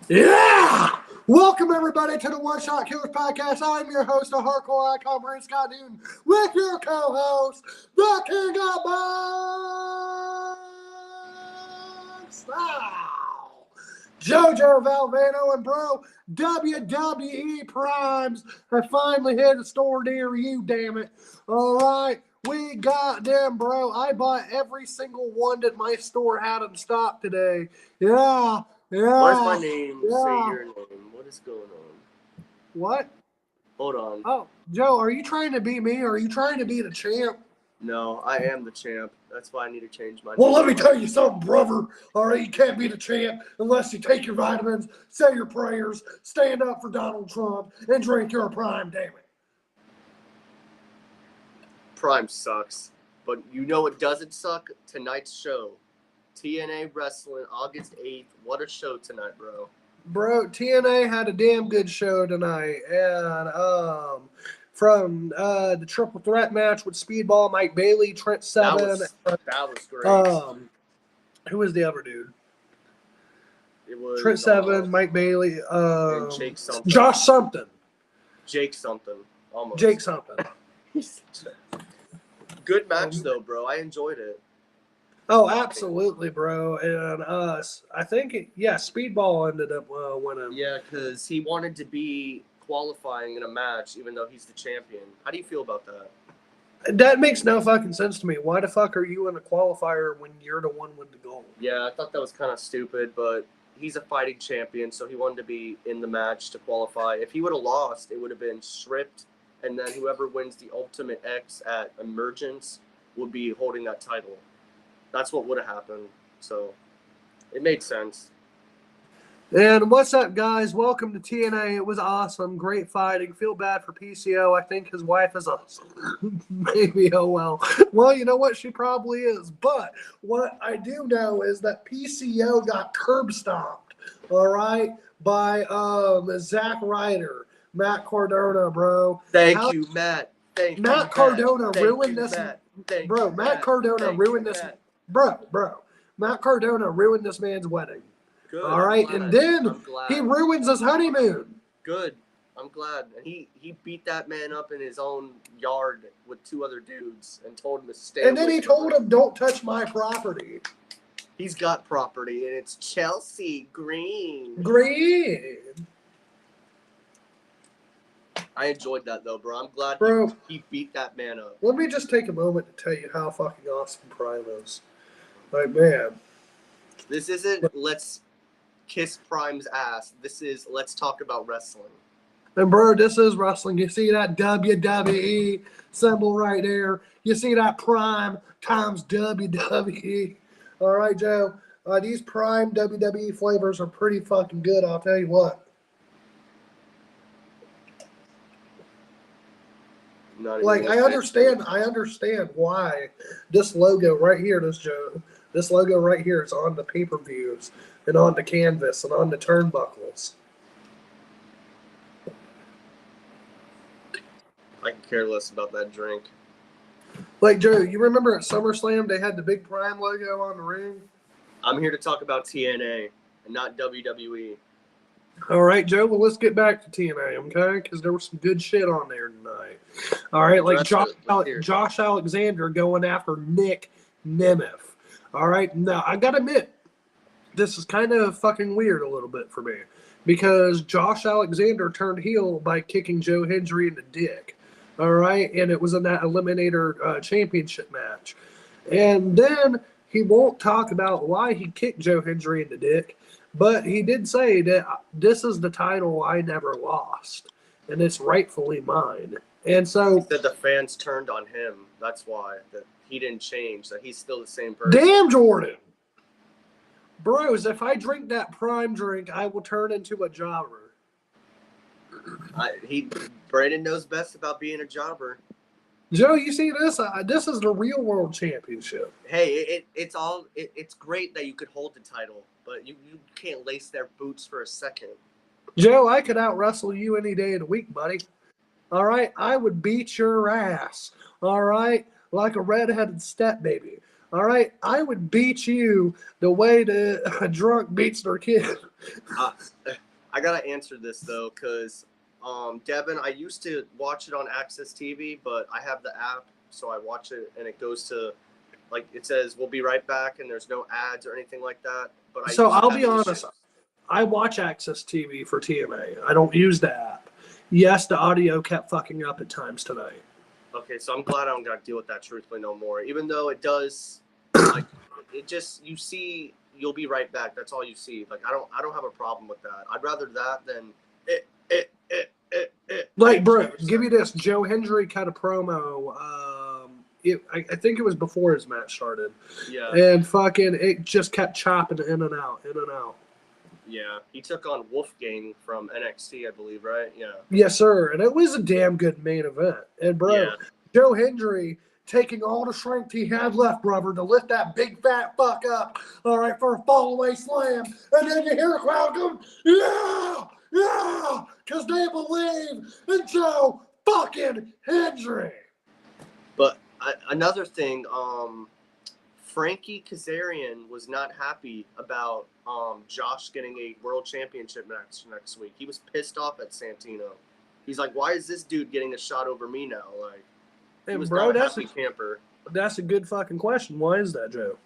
Yeah! Welcome, everybody, to the One Shot Killers podcast. I'm your host, the hardcore icon, Brent Scott Newton, with your co-host, the King of Style, JoJo Valvano, and bro, WWE Primes have finally hit a store near you, damn it. All right, we got them, bro. I bought every single one that my store had in stock today. Yeah. Yeah. Where's my name? Yeah. Say your name. What is going on? What? Hold on. Oh, Joe, are you trying to beat me or are you trying to be the champ? No, I am the champ. That's why I need to change my name. Well, let me tell you something, brother. All right, you can't be the champ unless you take your vitamins, say your prayers, stand up for Donald Trump, and drink your prime, damn it. Prime sucks. But you know what doesn't suck? Tonight's show. TNA Wrestling, August 8th. What a show tonight, bro. Bro, TNA had a damn good show tonight. And from the triple threat match with Speedball, Mike Bailey, Trent Seven. That was great. Who was the other dude? It was Trent Seven, Mike Bailey, and Jake something. Josh something. Jake something. Almost. Jake something. Good match, though, bro. I enjoyed it. Oh, absolutely, bro. And I think, Speedball ended up winning. Yeah, because he wanted to be qualifying in a match, even though he's the champion. How do you feel about that? That makes no fucking sense to me. Why the fuck are you in a qualifier when you're the one with the gold? Yeah, I thought that was kind of stupid, but he's a fighting champion, so he wanted to be in the match to qualify. If he would have lost, it would have been stripped, and then whoever wins the Ultimate X at Emergence would be holding that title. That's what would have happened. So it made sense. And what's up, guys? Welcome to TNA. It was awesome. Great fighting. Feel bad for PCO. I think his wife is awesome. Maybe, oh well. Well, you know what? She probably is. But what I do know is that PCO got curb stomped, all right, by Zack Ryder, Matt Cardona, bro. Thank you, Matt. Thank Matt you, Cardona Matt. ruined this. Bro, Matt Cardona ruined this. Bro, Matt Cardona ruined this man's wedding. Good. All right, and then he ruins his honeymoon. Good. I'm glad. And he beat that man up in his own yard with two other dudes and told him to stay. And then he told him, "Don't touch my property." He's got property, and it's Chelsea Green. Green. I enjoyed that, though, bro. I'm glad he beat that man up. Let me just take a moment to tell you how fucking awesome Prime is. Like, man. This isn't let's kiss Prime's ass. This is let's talk about wrestling. And, bro, this is wrestling. You see that WWE symbol right there? You see that Prime times WWE? All right, Joe. These Prime WWE flavors are pretty fucking good, I'll tell you what. Like, I understand why this logo right here, this logo right here is on the pay-per-views and on the canvas and on the turnbuckles. I can care less about that drink. Like, Joe, you remember at SummerSlam they had the big Prime logo on the ring? I'm here to talk about TNA and not WWE. All right, Joe, well, let's get back to TNA, okay? Because there was some good shit on there tonight. All right, like Josh Alexander going after Nick Nemeth. All right, now, I got to admit, this is kind of fucking weird a little bit for me because Josh Alexander turned heel by kicking Joe Hendry in the dick. All right, and it was in that Eliminator championship match. And then he won't talk about why he kicked Joe Hendry in the dick. But he did say that this is the title I never lost, and it's rightfully mine. And so he said the fans turned on him. That's why that he didn't change. That he's still the same person. Damn, Jordynne, bros! If I drink that Prime drink, I will turn into a jobber. Brandon knows best about being a jobber. Joe, you see this? This is the real world championship. Hey, it's great that you could hold the title, but you can't lace their boots for a second. Joe, I could out wrestle you any day of the week, buddy. All right, I would beat your ass. All right, like a redheaded step baby. All right, I would beat you the way a drunk beats their kid. I gotta answer this though, because Devin, I used to watch it on Access TV, but I have the app, so I watch it, and it goes to, like, it says we'll be right back, and there's no ads or anything like that. But So I'll be honest, I watch Access TV for TNA. I don't use the app. Yes, the audio kept fucking up at times tonight. Okay, so I'm glad I don't got to deal with that truthfully no more. Even though it does, like, it just, you see, you'll be right back. That's all you see. Like, I don't have a problem with that. I'd rather that than it. Like, bro, give me this. Joe Hendry cut a promo. I think it was before his match started. Yeah. And fucking, it just kept chopping in and out. Yeah, he took on Wolfgang from NXT, I believe, right? Yeah. Yes, sir. And it was a damn good main event. And, bro, Yeah. Joe Hendry taking all the strength he had left, brother, to lift that big fat fuck up, all right, for a fall-away slam. And then you hear the crowd go, yeah, yeah, because they believe in Joe fucking Hendry. But another thing, Frankie Kazarian was not happy about Josh getting a world championship match next week. He was pissed off at Santino. He's like, why is this dude getting a shot over me now? Like, he was not a happy camper. That's a good fucking question. Why is that, Joe?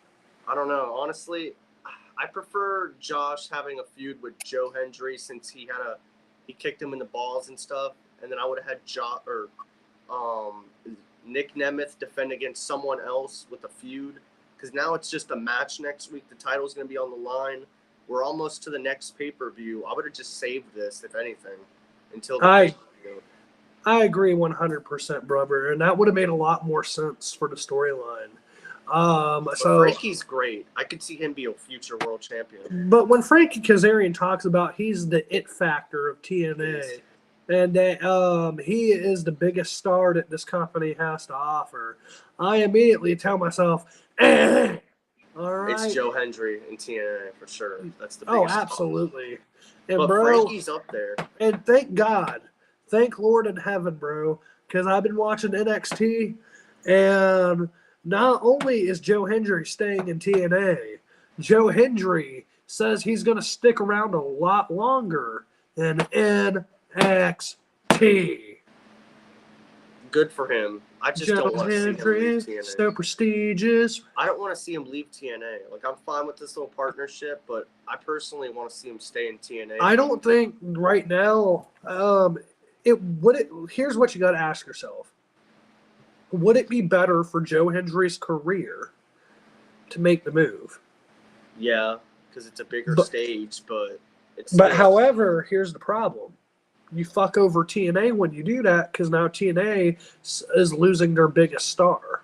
I don't know. Honestly, I prefer Josh having a feud with Joe Hendry since he kicked him in the balls and stuff. And then I would have had Nick Nemeth defend against someone else with a feud. Because now it's just a match next week. The title's going to be on the line. We're almost to the next pay-per-view. I would have just saved this, if anything, until the pay-per-view. I agree 100%, brother. And that would have made a lot more sense for the storyline. So Frankie's great. I could see him be a future world champion. But when Frankie Kazarian talks about he's the it factor of TNA, and that he is the biggest star that this company has to offer, I immediately tell myself, all right. It's Joe Hendry in TNA for sure. That's the biggest star. Absolutely. And but bro, Frankie's up there. And thank God, thank Lord in heaven, bro, because I've been watching NXT, and not only is Joe Hendry staying in TNA, Joe Hendry says he's going to stick around a lot longer in NXT. Good for him. I just don't want to see him leave TNA. So prestigious. I don't want to see him leave TNA. Like, I'm fine with this little partnership, but I personally want to see him stay in TNA. I don't think right now. Here's what you got to ask yourself: would it be better for Joe Hendry's career to make the move? Yeah, because it's a bigger stage, but it's. But however, here's the problem. You fuck over TNA when you do that because now TNA is losing their biggest star.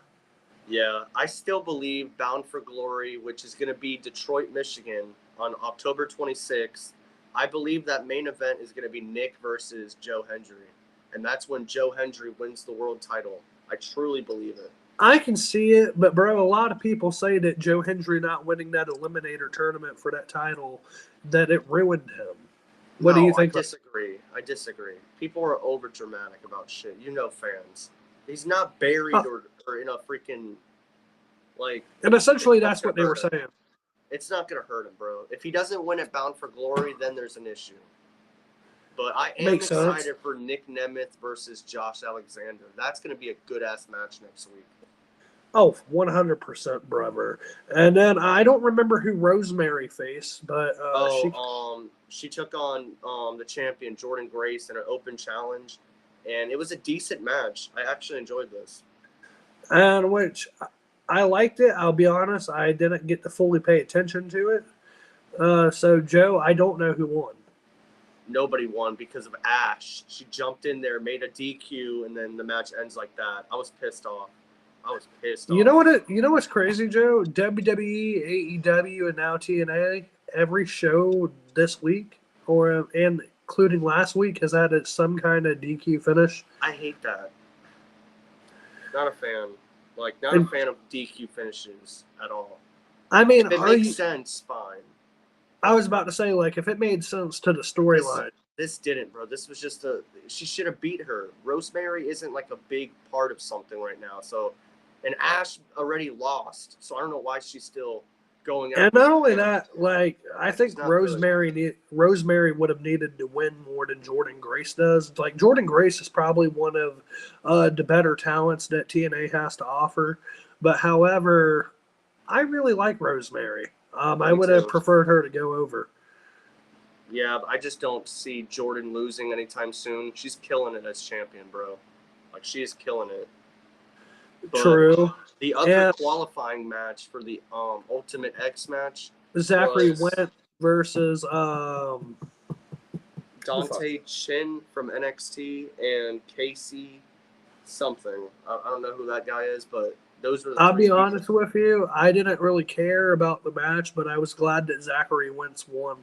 Yeah, I still believe Bound for Glory, which is going to be Detroit, Michigan on October 26th. I believe that main event is going to be Nick versus Joe Hendry. And that's when Joe Hendry wins the world title. I truly believe it. I can see it, but, bro, a lot of people say that Joe Hendry not winning that Eliminator tournament for that title, that it ruined him. What do you think? I disagree. People are over dramatic about shit. You know, fans. He's not buried or in a freaking like. And essentially, that's what they were saying. It's not gonna hurt him, bro. If he doesn't win at Bound for Glory, then there's an issue. But I am excited for Nick Nemeth versus Josh Alexander. That's gonna be a good ass match next week. Oh, 100%, brother. And then I don't remember who Rosemary faced, but she took on the champion Jordynne Grace in an open challenge, and it was a decent match. I actually enjoyed this. And which I liked it. I'll be honest, I didn't get to fully pay attention to it. So Joe, I don't know who won. Nobody won because of Ash. She jumped in there, made a DQ, and then the match ends like that. I was pissed off. You know what's crazy, Joe? WWE, AEW, and now TNA, every show this week, and including last week, has had some kind of DQ finish. I hate that. Not a fan. Not a fan of DQ finishes at all. I mean, if it makes sense, fine. I was about to say, if it made sense to the storyline. This didn't, bro. This was just she should have beat her. Rosemary isn't like a big part of something right now. So, and Ash already lost. So I don't know why she's still going out. And not only that, like, I think Rosemary would have needed to win more than Jordynne Grace does. Like, Jordynne Grace is probably one of the better talents that TNA has to offer. But however, I really like Rosemary. I would have preferred her to go over. Yeah, I just don't see Jordynne losing anytime soon. She's killing it as champion, bro. Like, she is killing it. But true. The other qualifying match for the Ultimate X match, Zachary Wentz versus Dante Chin from NXT and Casey something. I don't know who that guy is, but those were the I'll be honest with you, I didn't really care about the match, but I was glad that Zachary Wentz won.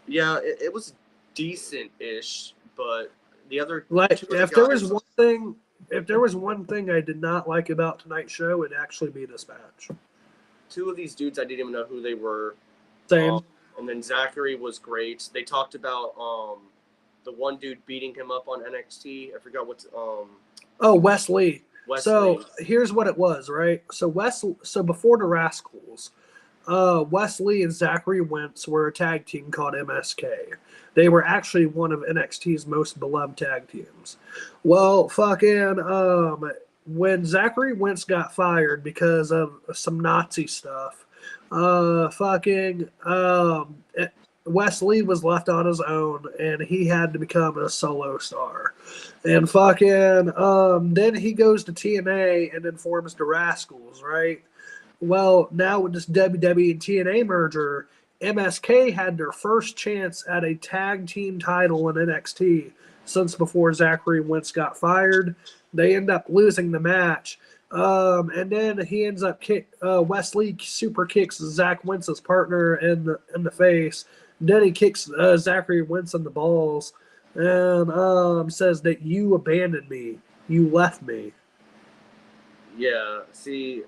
Yeah, it was decent-ish, but the other if there was one thing I did not like about tonight's show, it'd actually be this match. Two of these dudes I didn't even know who they were. Same. And then Zachary was great. They talked about the one dude beating him up on NXT. I forgot what's Wesley. So here's what it was, right? So before the Rascals, Wesley and Zachary Wentz were a tag team called MSK. They were actually one of NXT's most beloved tag teams. Well, when Zachary Wentz got fired because of some Nazi stuff, Wesley was left on his own, and he had to become a solo star. And then he goes to TNA and then forms the Rascals, right? Well, now with this WWE and TNA merger, MSK had their first chance at a tag team title in NXT since before Zachary Wentz got fired. They end up losing the match. And then he ends up Wesley super kicks Zach Wentz's partner in the face. Then he kicks Zachary Wentz in the balls and says that you abandoned me. You left me. Yeah, see,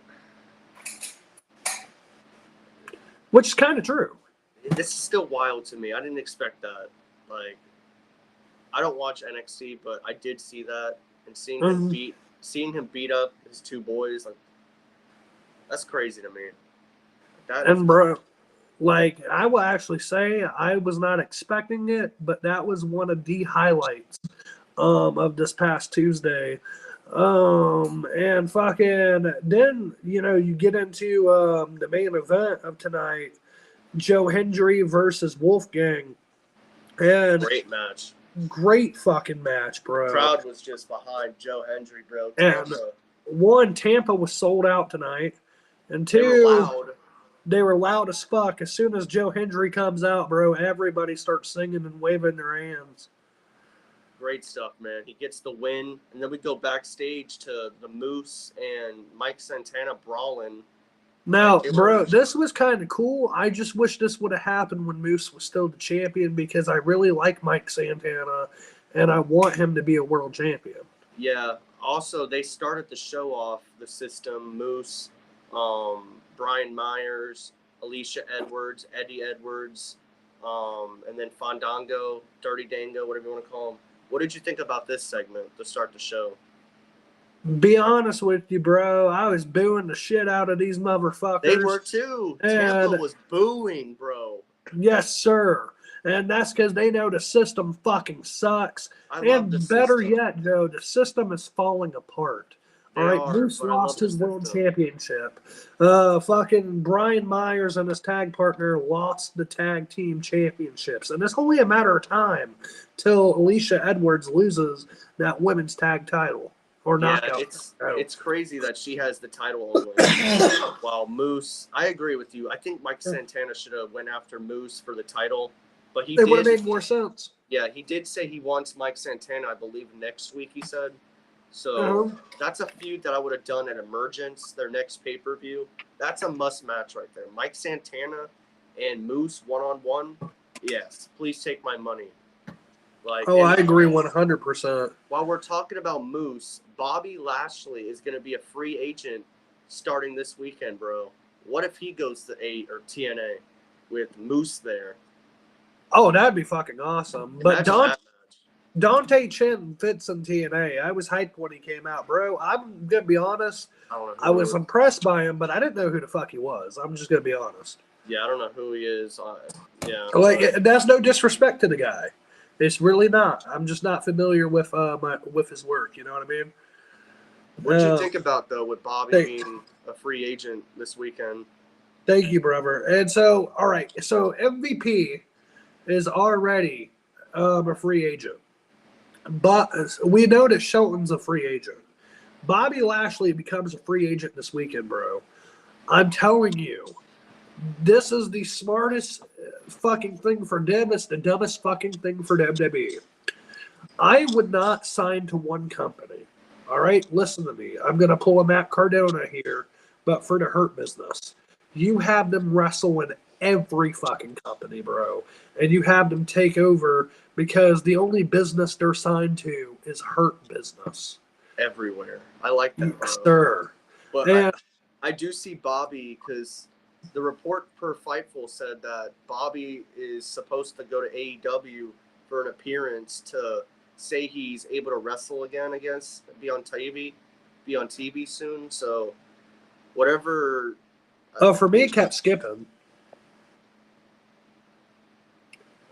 which is kind of true. This is still wild to me. I didn't expect that. Like, I don't watch NXT, but I did see that, and seeing him beat up his two boys, like, that's crazy to me. Bro, like, I will actually say I was not expecting it, but that was one of the highlights of this past Tuesday. And then, you get into the main event of tonight, Joe Hendry versus Wolfgang. And great match. Great fucking match, bro. The crowd was just behind Joe Hendry, bro. And one, Tampa was sold out tonight. And two, they were loud as fuck. As soon as Joe Hendry comes out, bro, everybody starts singing and waving their hands. Great stuff, man. He gets the win. And then we go backstage to the Moose and Mike Santana brawling. Now, bro, this was kind of cool. I just wish this would have happened when Moose was still the champion because I really like Mike Santana and I want him to be a world champion. Yeah. Also, they started the show off, the system, Moose, Brian Myers, Alicia Edwards, Eddie Edwards, and then Fandango, Dirty Dango, whatever you want to call him. What did you think about this segment to start the show? Be honest with you, bro. I was booing the shit out of these motherfuckers. They were too. Tampa was booing, bro. Yes, sir. And that's because they know the system fucking sucks. And better yet, Joe, the system is falling apart. All right, Moose lost his world championship. Fucking Brian Myers and his tag partner lost the tag team championships. And it's only a matter of time till Alicia Edwards loses that women's tag title. It's crazy that she has the title always. While Moose, I agree with you. I think Mike Santana should have went after Moose for the title, but it would have made more sense. Yeah, he did say he wants Mike Santana, I believe, next week, he said. So that's a feud that I would have done at Emergence, their next pay-per-view. That's a must match right there. Mike Santana and Moose one-on-one. Yes, please take my money. I agree 100%. While we're talking about Moose, Bobby Lashley is going to be a free agent starting this weekend, bro. What if he goes to TNA with Moose there? Oh, that'd be fucking awesome. But Imagine that match. Dante Chen fits in TNA. I was hyped when he came out, bro. I'm gonna be honest. I was impressed by him, but I didn't know who the fuck he was. I'm just gonna be honest. Yeah, I don't know who he is. Yeah, like that's no disrespect to the guy. It's really not. I'm just not familiar with with his work. You know what I mean? What'd you think about though with Bobby being a free agent this weekend? Thank you, brother. And so, all right, so MVP is already a free agent, but we know that Shelton's a free agent. Bobby Lashley becomes a free agent this weekend, bro. I'm telling you, this is the smartest fucking thing for them. It's the dumbest fucking thing for WWE. I would not sign to one company. All right, listen to me. I'm going to pull a Matt Cardona here, but for the Hurt Business. You have them wrestle in every fucking company, bro. And you have them take over because the only business they're signed to is Hurt Business. Everywhere. I like that, bro. Sir. But I do see Bobby because the report per Fightful said that Bobby is supposed to go to AEW for an appearance to say he's able to wrestle again, I guess, be on TV soon. So whatever. Oh, for me, it kept skipping.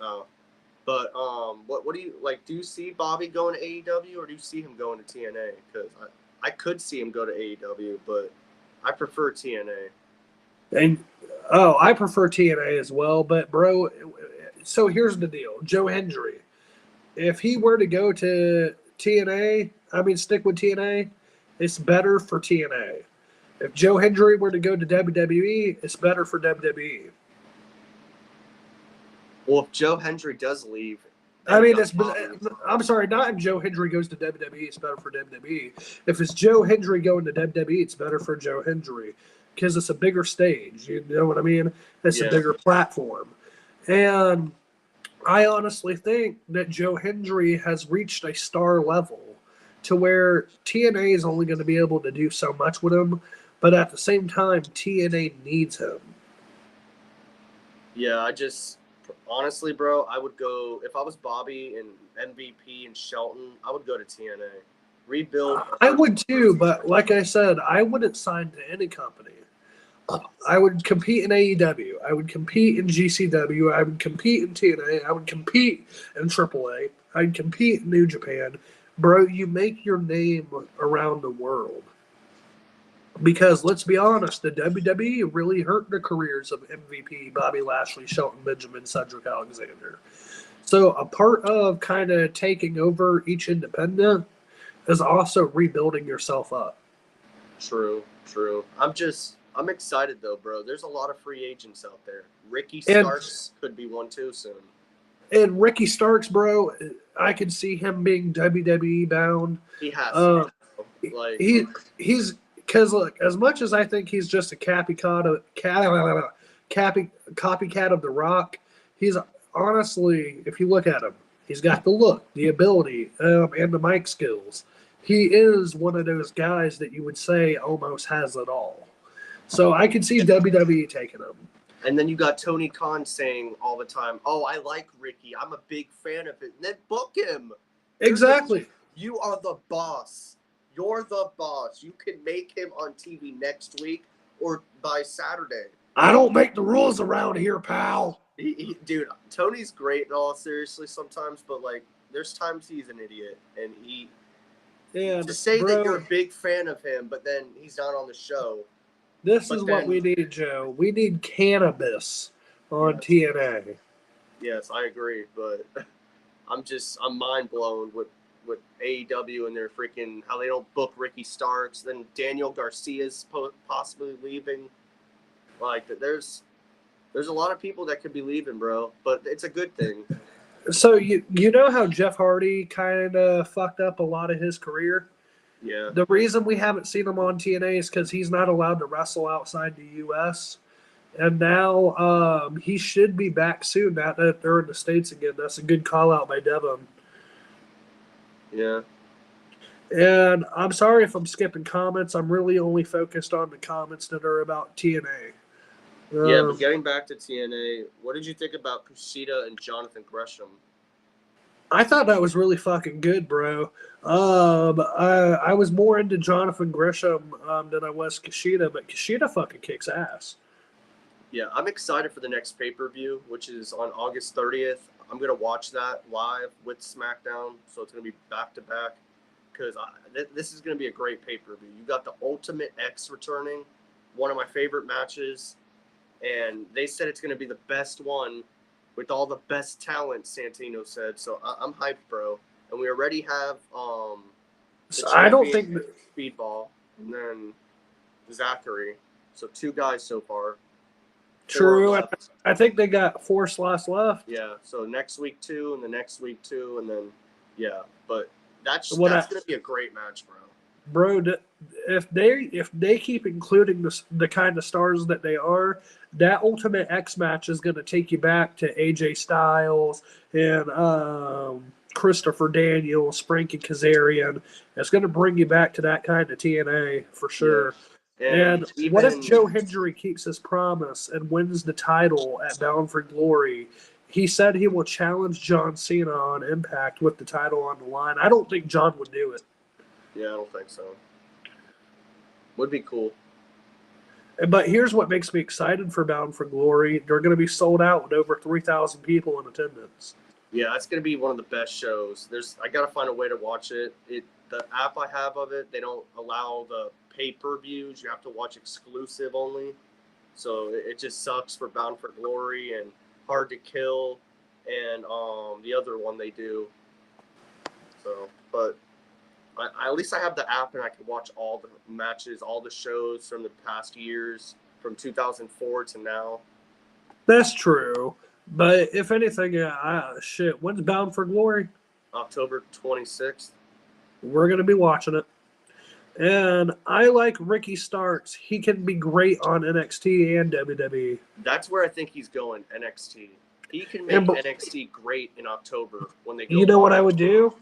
Oh, but what do you like? Do you see Bobby going to AEW or do you see him going to TNA? Because I could see him go to AEW, but I prefer TNA. And I prefer TNA as well. But bro, so here's the deal: Joe Hendry, if he were to go to TNA, stick with TNA, it's better for TNA. If Joe Hendry were to go to WWE, it's better for WWE. Well, if Joe Hendry does leave, I'm sorry, not if Joe Hendry goes to WWE, it's better for WWE. If it's Joe Hendry going to WWE, it's better for Joe Hendry because it's a bigger stage. You know what I mean? It's a bigger platform. And I honestly think that Joe Hendry has reached a star level to where TNA is only going to be able to do so much with him. But at the same time, TNA needs him. Yeah, honestly, bro, I would go, if I was Bobby and MVP and Shelton, I would go to TNA. Rebuild. I would too, but like I said, I wouldn't sign to any company. I would compete in AEW. I would compete in GCW. I would compete in TNA. I would compete in AAA. I'd compete in New Japan. Bro, you make your name around the world. Because let's be honest, the WWE really hurt the careers of MVP, Bobby Lashley, Shelton Benjamin, Cedric Alexander. So a part of kind of taking over each independent is also rebuilding yourself up. True. I'm excited though, bro. There's a lot of free agents out there. Ricky Starks could be one too soon. And Ricky Starks, bro, I could see him being WWE bound. He has to. He's because look, as much as I think he's just a copycat of The Rock, he's honestly, if you look at him, he's got the look, the ability, and the mic skills. He is one of those guys that you would say almost has it all. So I could see WWE taking him. And then you got Tony Khan saying all the time, "Oh, I like Ricky. I'm a big fan of it." And then book him. Exactly. You are the boss. You're the boss. You can make him on TV next week or by Saturday. I don't make the rules around here, pal. Dude, Tony's great in all seriously sometimes, but there's times he's an idiot, and to say that you're a big fan of him, but then he's not on the show. This is what we need, Joe. We need cannabis on TNA. Yes, I agree, but I'm mind blown with AEW and their freaking how they don't book Ricky Starks. Then Daniel Garcia's possibly leaving. There's a lot of people that could be leaving, bro. But it's a good thing. So you know how Jeff Hardy kind of fucked up a lot of his career? Yeah. The reason we haven't seen him on TNA is because he's not allowed to wrestle outside the U.S. And now he should be back soon now that they're in the States again. That's a good call out by Devin. Yeah. And I'm sorry if I'm skipping comments. I'm really only focused on the comments that are about TNA. Yeah, but getting back to TNA, what did you think about Kushida and Jonathan Gresham? I thought that was really fucking good, bro. I was more into Jonathan Gresham than I was Kushida, but Kushida fucking kicks ass. Yeah, I'm excited for the next pay-per-view, which is on August 30th. I'm going to watch that live with SmackDown, so it's going to be back-to-back because this is going to be a great pay-per-view. You got the Ultimate X returning, one of my favorite matches, and they said it's going to be the best one with all the best talent, Santino said. So I'm hyped, bro. And we already have so I don't think Speedball and then Zachary. So 2 guys so far. True. I think they got 4 slots left. Yeah. So next week 2, and the next week 2, and then yeah. But that's gonna be a great match, bro. Bro, if they keep including the kind of stars that they are, that Ultimate X match is gonna take you back to AJ Styles and Christopher Daniels, Frankie Kazarian. It's gonna bring you back to that kind of TNA for sure. Yeah. And what if Joe Hendry keeps his promise and wins the title at Bound for Glory? He said he will challenge John Cena on Impact with the title on the line. I don't think John would do it. Yeah, I don't think so. Would be cool. But here's what makes me excited for Bound for Glory. They're going to be sold out with over 3,000 people in attendance. Yeah, it's going to be one of the best shows. I got to find a way to watch it. The app I have of it, they don't allow the pay-per-views. You have to watch exclusive only. So it just sucks for Bound for Glory and Hard to Kill and the other one they do. So, but at least I have the app and I can watch all the matches, all the shows from the past years, from 2004 to now. That's true. But if anything, when's Bound for Glory? October 26th. We're going to be watching it. And I like Ricky Starks. He can be great on NXT and WWE. That's where I think he's going, NXT. He can make NXT great in October when they go. You know what I would do?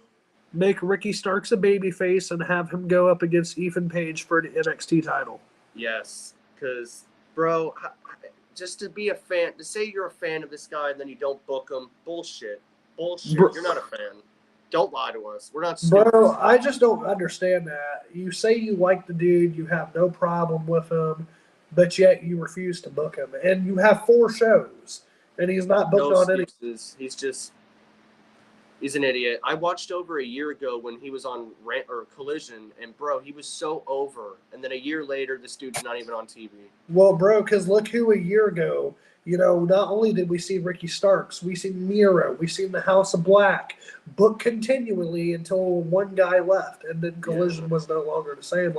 Make Ricky Starks a babyface and have him go up against Ethan Page for the NXT title. Yes, because, bro, just to be a fan, to say you're a fan of this guy and then you don't book him, bullshit. You're not a fan. Don't lie to us. We're not stupid. Bro, I just don't understand that. You say you like the dude, you have no problem with him, but yet you refuse to book him. And you have 4 shows, and he's not booked on any. He's an idiot. I watched over a year ago when he was on Collision, and bro, he was so over. And then a year later, this dude's not even on TV. Well, bro, because look who a year ago, not only did we see Ricky Starks, we seen Miro, we seen the House of Black booked continually until one guy left, and then Collision was no longer the same.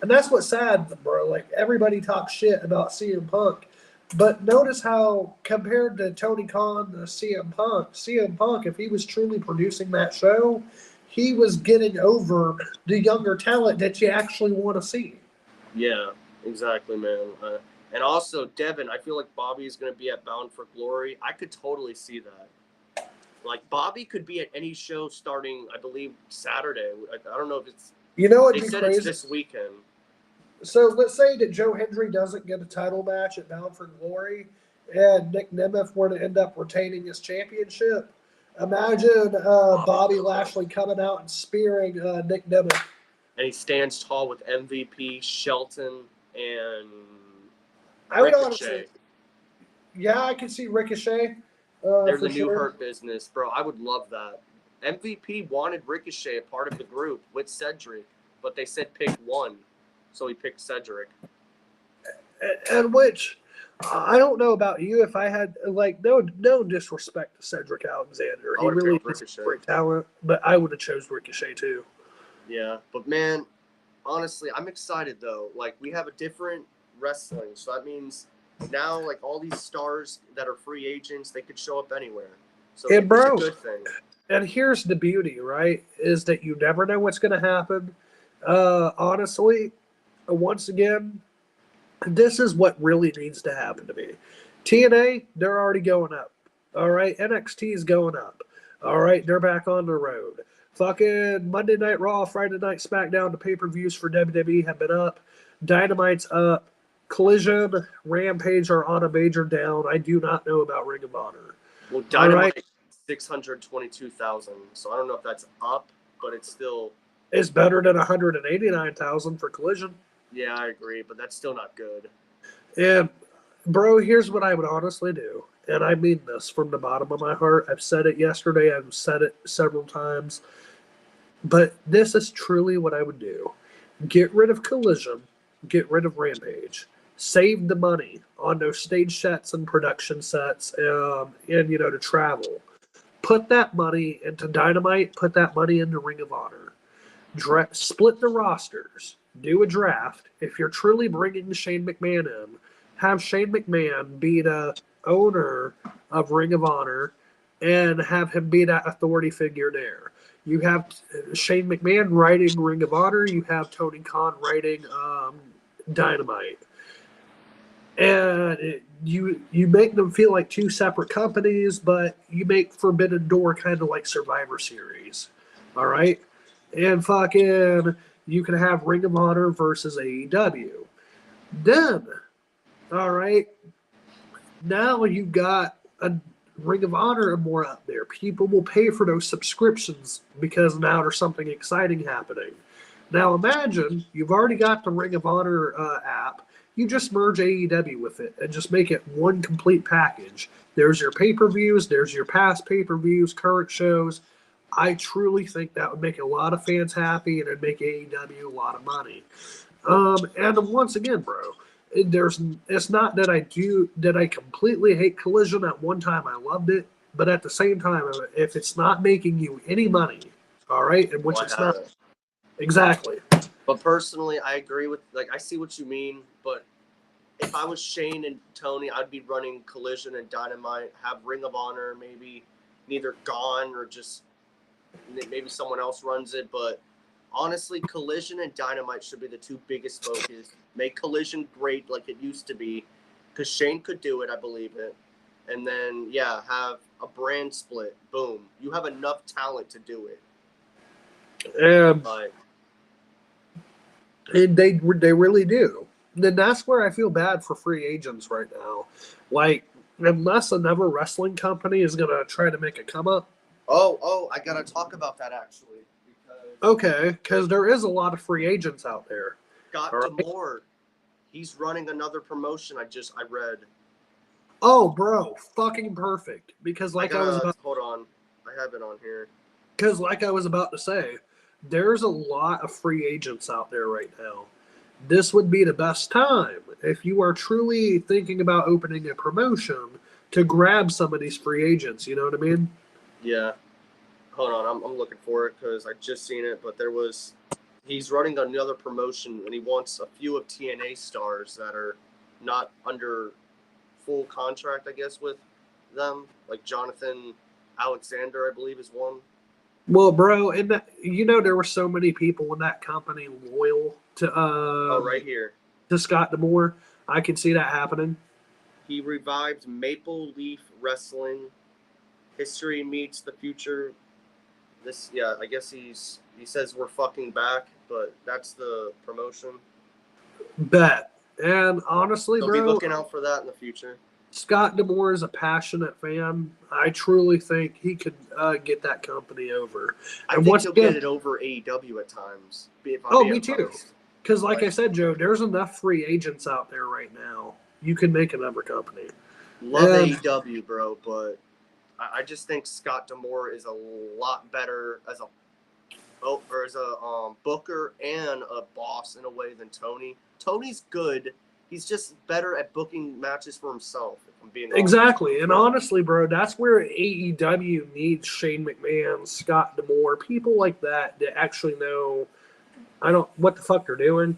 And that's what's sad, bro. Like, everybody talks shit about CM Punk. But notice how, compared to Tony Khan to CM Punk, if he was truly producing that show, he was getting over the younger talent that you actually want to see. Yeah, exactly, man. And also, Devin, I feel like Bobby is going to be at Bound for Glory. I could totally see that. Like, Bobby could be at any show starting, I believe, Saturday. I don't know if it's... They said it's this weekend. So let's say that Joe Hendry doesn't get a title match at Bound for Glory and Nick Nemeth were to end up retaining his championship. Imagine Bobby Lashley coming out and spearing Nick Nemeth. And he stands tall with MVP, Shelton, and I would honestly, I can see Ricochet. They're the new Hurt Business, bro. I would love that. MVP wanted Ricochet a part of the group with Cedric, but they said pick one. So he picked Cedric. And which, I don't know about you, if I had, no disrespect to Cedric Alexander. He really is great talent, but I would have chose Ricochet too. Yeah, but man, honestly, I'm excited though. Like, we have a different wrestling, so that means now, like, all these stars that are free agents, they could show up anywhere. So it's a good thing. And here's the beauty, right, is that you never know what's going to happen. Honestly, once again, this is what really needs to happen to me. TNA, they're already going up. All right, NXT is going up. All right, they're back on the road. Fucking Monday Night Raw, Friday Night SmackDown, the pay-per-views for WWE have been up. Dynamite's up. Collision, Rampage are on a major down. I do not know about Ring of Honor. Well, Dynamite 622,000. So I don't know if that's up, but it's still. It's better than 189,000 for Collision. Yeah, I agree, but that's still not good. And, bro, here's what I would honestly do. And I mean this from the bottom of my heart. I've said it yesterday. I've said it several times. But this is truly what I would do. Get rid of Collision. Get rid of Rampage. Save the money on those stage sets and production sets and to travel. Put that money into Dynamite. Put that money into Ring of Honor. Split the rosters. Do a draft. If you're truly bringing Shane McMahon in, have Shane McMahon be the owner of Ring of Honor and have him be that authority figure there. You have Shane McMahon writing Ring of Honor. You have Tony Khan writing Dynamite. And you make them feel like two separate companies, but you make Forbidden Door kind of like Survivor Series. All right? And fucking you can have Ring of Honor versus AEW. Then, all right, now you've got a Ring of Honor and more up there. People will pay for those subscriptions because now there's something exciting happening. Now imagine you've already got the Ring of Honor app. You just merge AEW with it and just make it one complete package. There's your pay-per-views. There's your past pay-per-views, current shows. I truly think that would make a lot of fans happy and it'd make AEW a lot of money. And once again, bro, it's not that I completely hate Collision. At one time I loved it, but at the same time, if it's not making you any money, all right, and which it's not. Exactly. But personally, I agree with, I see what you mean, but if I was Shane and Tony, I'd be running Collision and Dynamite, have Ring of Honor maybe neither gone or just maybe someone else runs it, but honestly, Collision and Dynamite should be the two biggest focus. Make Collision great like it used to be, because Shane could do it, I believe it. And then, have a brand split. Boom. You have enough talent to do it. They really do. Then that's where I feel bad for free agents right now. Like, unless another wrestling company is going to try to make a come up. Oh, I got to talk about that actually. Because there is a lot of free agents out there. Scott D'Amore, he's running another promotion. I read. Oh, bro, fucking perfect. Because hold on, I have it on here. Because like I was about to say, there's a lot of free agents out there right now. This would be the best time if you are truly thinking about opening a promotion to grab some of these free agents. You know what I mean? Yeah. Hold on, I'm looking for it because I just seen it, but he's running another promotion and he wants a few of TNA stars that are not under full contract, I guess, with them. Like Jonathan Alexander, I believe, is one. Well, bro, and there were so many people in that company loyal to right here to Scott D'Amore. I can see that happening. He revived Maple Leaf Wrestling. History meets the future. I guess he says we're fucking back, but that's the promotion. Bet. And honestly, bro, be looking out for that in the future. Scott D'Amore is a passionate fan. I truly think he could get that company over. I think he'll get it over AEW at times. Me too. Because I said, Joe, there's enough free agents out there right now. You can make another company. Love AEW, bro, but I just think Scott D'Amore is a lot better as a booker and a boss in a way than Tony. Tony's good. He's just better at booking matches for himself, if I'm being honest. Exactly. And honestly, bro, that's where AEW needs Shane McMahon, Scott D'Amore, people like that actually know what the fuck they're doing.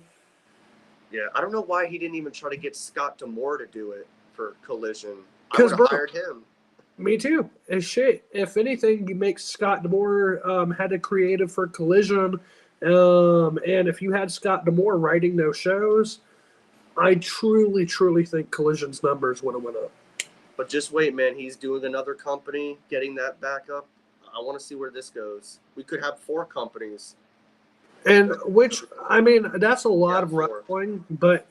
Yeah, I don't know why he didn't even try to get Scott D'Amore to do it for Collision. I would have hired him. Me too. And shit, if anything, you make Scott D'Amore had a creative for Collision, and if you had Scott D'Amore writing those shows, I truly, truly think Collision's numbers would have went up. But just wait, man. He's doing another company, getting that back up. I want to see where this goes. We could have 4 companies. And that's a lot of wrestling, but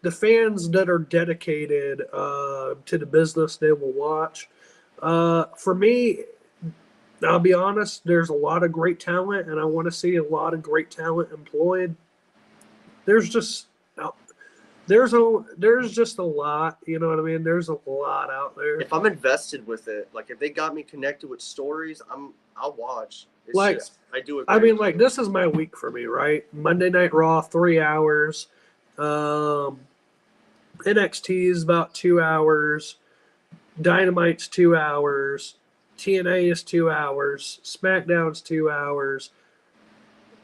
the fans that are dedicated to the business, they will watch. For me, I'll be honest, there's a lot of great talent, and I want to see a lot of great talent employed. There's just there's just a lot, you know what I mean? There's a lot out there. If I'm invested with it, like if they got me connected with stories, I'll watch. It's like just, I do it. I mean, like this is my week for me, right? Monday Night Raw, 3 hours. NXT is about 2 hours. Dynamite's 2 hours. TNA is 2 hours. SmackDown's 2 hours.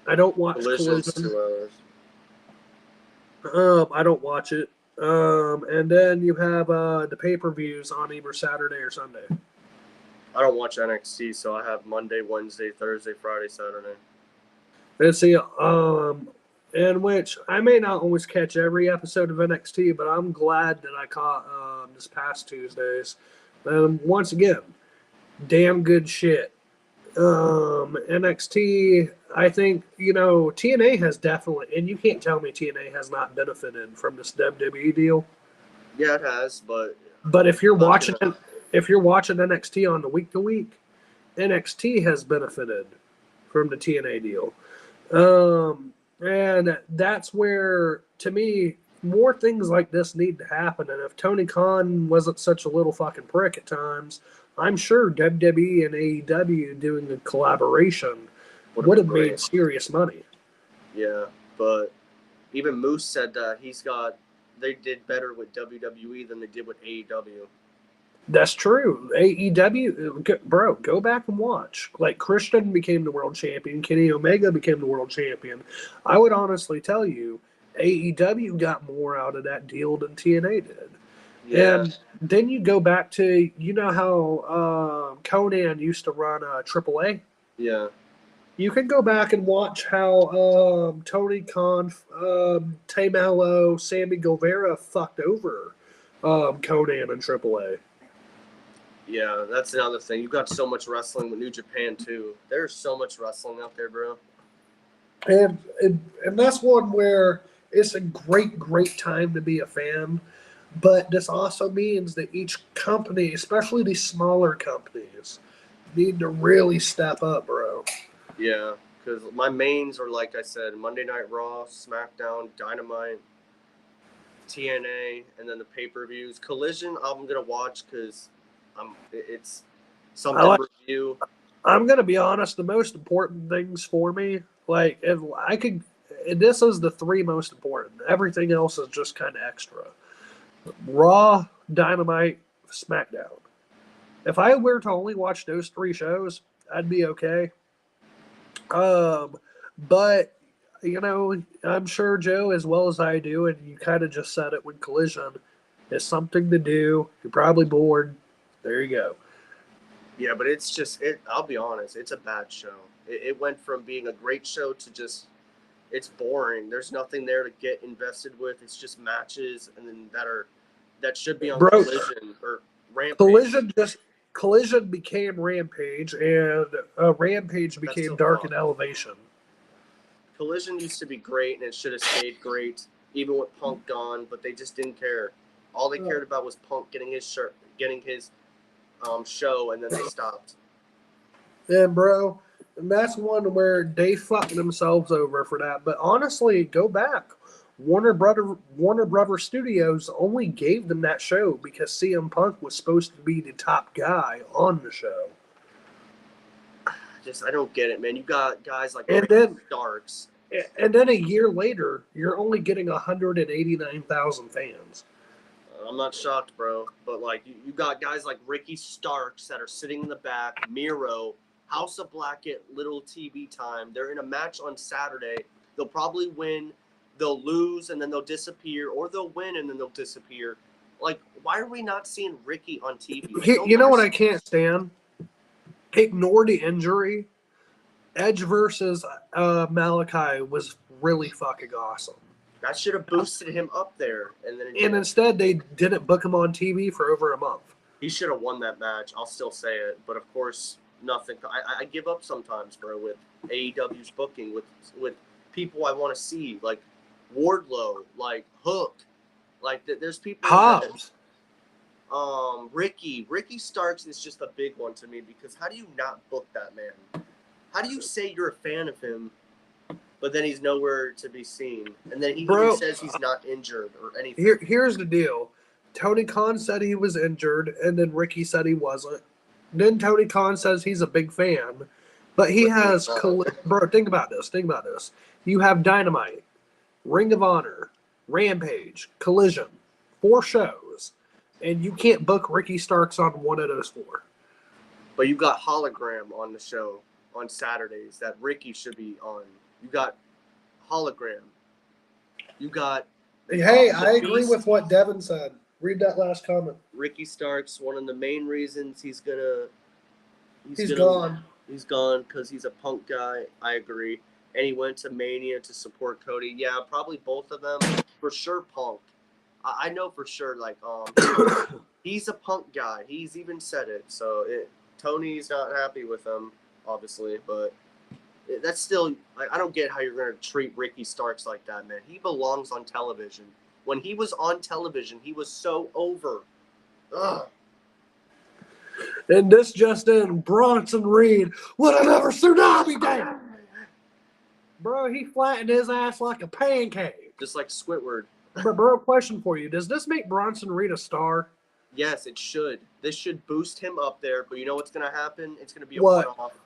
I don't watch Collision's Collision. 2 hours. I don't watch it. And then you have the pay-per-views on either Saturday or Sunday. I don't watch NXT, so I have Monday, Wednesday, Thursday, Friday, Saturday. And see, in which I may not always catch every episode of NXT, but I'm glad that I caught this past Tuesdays. Once again, damn good shit. NXT, I think, TNA has definitely, and you can't tell me TNA has not benefited from this WWE deal. Yeah, it has, but if you're watching NXT on the week to week, NXT has benefited from the TNA deal. And that's where, to me, more things like this need to happen. And if Tony Khan wasn't such a little fucking prick at times, I'm sure WWE and AEW doing a collaboration would have made serious money. Yeah, but even Moose said that they did better with WWE than they did with AEW. That's true. AEW, bro, go back and watch. Like, Christian became the world champion. Kenny Omega became the world champion. I would honestly tell you, AEW got more out of that deal than TNA did. Yeah. And then you go back to, how Conan used to run AAA? Yeah. You can go back and watch how Tony Khan, Tay Mallow, Sammy Guevara fucked over Conan and AAA. Yeah, that's another thing. You've got so much wrestling with New Japan, too. There's so much wrestling out there, bro. And that's one where it's a great, great time to be a fan. But this also means that each company, especially these smaller companies, need to really step up, bro. Yeah, because my mains are, like I said, Monday Night Raw, SmackDown, Dynamite, TNA, and then the pay-per-views. Collision, I'm going to watch because it's something to review. I'm going to be honest, the most important things for me, like, if I could, this is the 3 most important. Everything else is just kind of extra. Raw, Dynamite, SmackDown. If I were to only watch those 3 shows, I'd be okay. But, I'm sure, Joe, as well as I do, and you kind of just said it with Collision, it's something to do. You're probably bored. There you go. Yeah, but it's just, I'll be honest, it's a bad show. It went from being a great show to just, it's boring. There's nothing there to get invested with. It's just matches and then that should be on Collision or Rampage. Collision became Rampage, and Rampage became Dark and Elevation. Collision used to be great, and it should have stayed great, even with Punk gone, but they just didn't care. All they cared about was Punk getting his show, and then they stopped. And, bro, and that's one where they fucked themselves over for that. But honestly, go back. Warner Brother Studios only gave them that show because CM Punk was supposed to be the top guy on the show. I don't get it, man. You got guys like Starks. And then a year later, you're only getting 189,000 fans. I'm not shocked, bro. But, like, you got guys like Ricky Starks that are sitting in the back, Miro, House of Black get little TV time. They're in a match on Saturday. They'll probably win. They'll lose, and then they'll disappear. Or they'll win, and then they'll disappear. Like, why are we not seeing Ricky on TV? You know what I can't stand? Ignore the injury. Edge versus Malachi was really fucking awesome. That should have boosted him up there. And instead, they didn't book him on TV for over a month. He should have won that match. I'll still say it. But, of course, nothing. I give up sometimes, bro, with AEW's booking, with people I want to see, like Wardlow, like Hook. Like, there's people Hobbs. Ricky Starks is just a big one to me because how do you not book that man? How do you say you're a fan of him, but then he's nowhere to be seen? And then he even says he's not injured or anything. Here's the deal. Tony Khan said he was injured, and then Ricky said he wasn't. Then Tony Khan says he's a big fan, but he has bro. Think about this. You have Dynamite, Ring of Honor, Rampage, Collision, 4 shows, and you can't book Ricky Starks on one of those 4. But you got Hologram on the show on Saturdays that Ricky should be on. You got Hologram. You got. Hey, I agree with what Devin said. Read that last comment. Ricky Starks, one of the main reasons he's gone. He's gone because he's a Punk guy. I agree. And he went to Mania to support Cody. Yeah, probably both of them. For sure, Punk. I know for sure, like, he's a Punk guy. He's even said it. So Tony's not happy with him, obviously. But that's still, like, I don't get how you're going to treat Ricky Starks like that, man. He belongs on television. When he was on television, he was so over. Ugh. And this just in, Bronson Reed would have never tsunami down. Bro, he flattened his ass like a pancake. Just like Squidward. But bro, question for you. Does this make Bronson Reed a star? Yes, it should. This should boost him up there. But you know what's going to happen? It's going to be a one-off.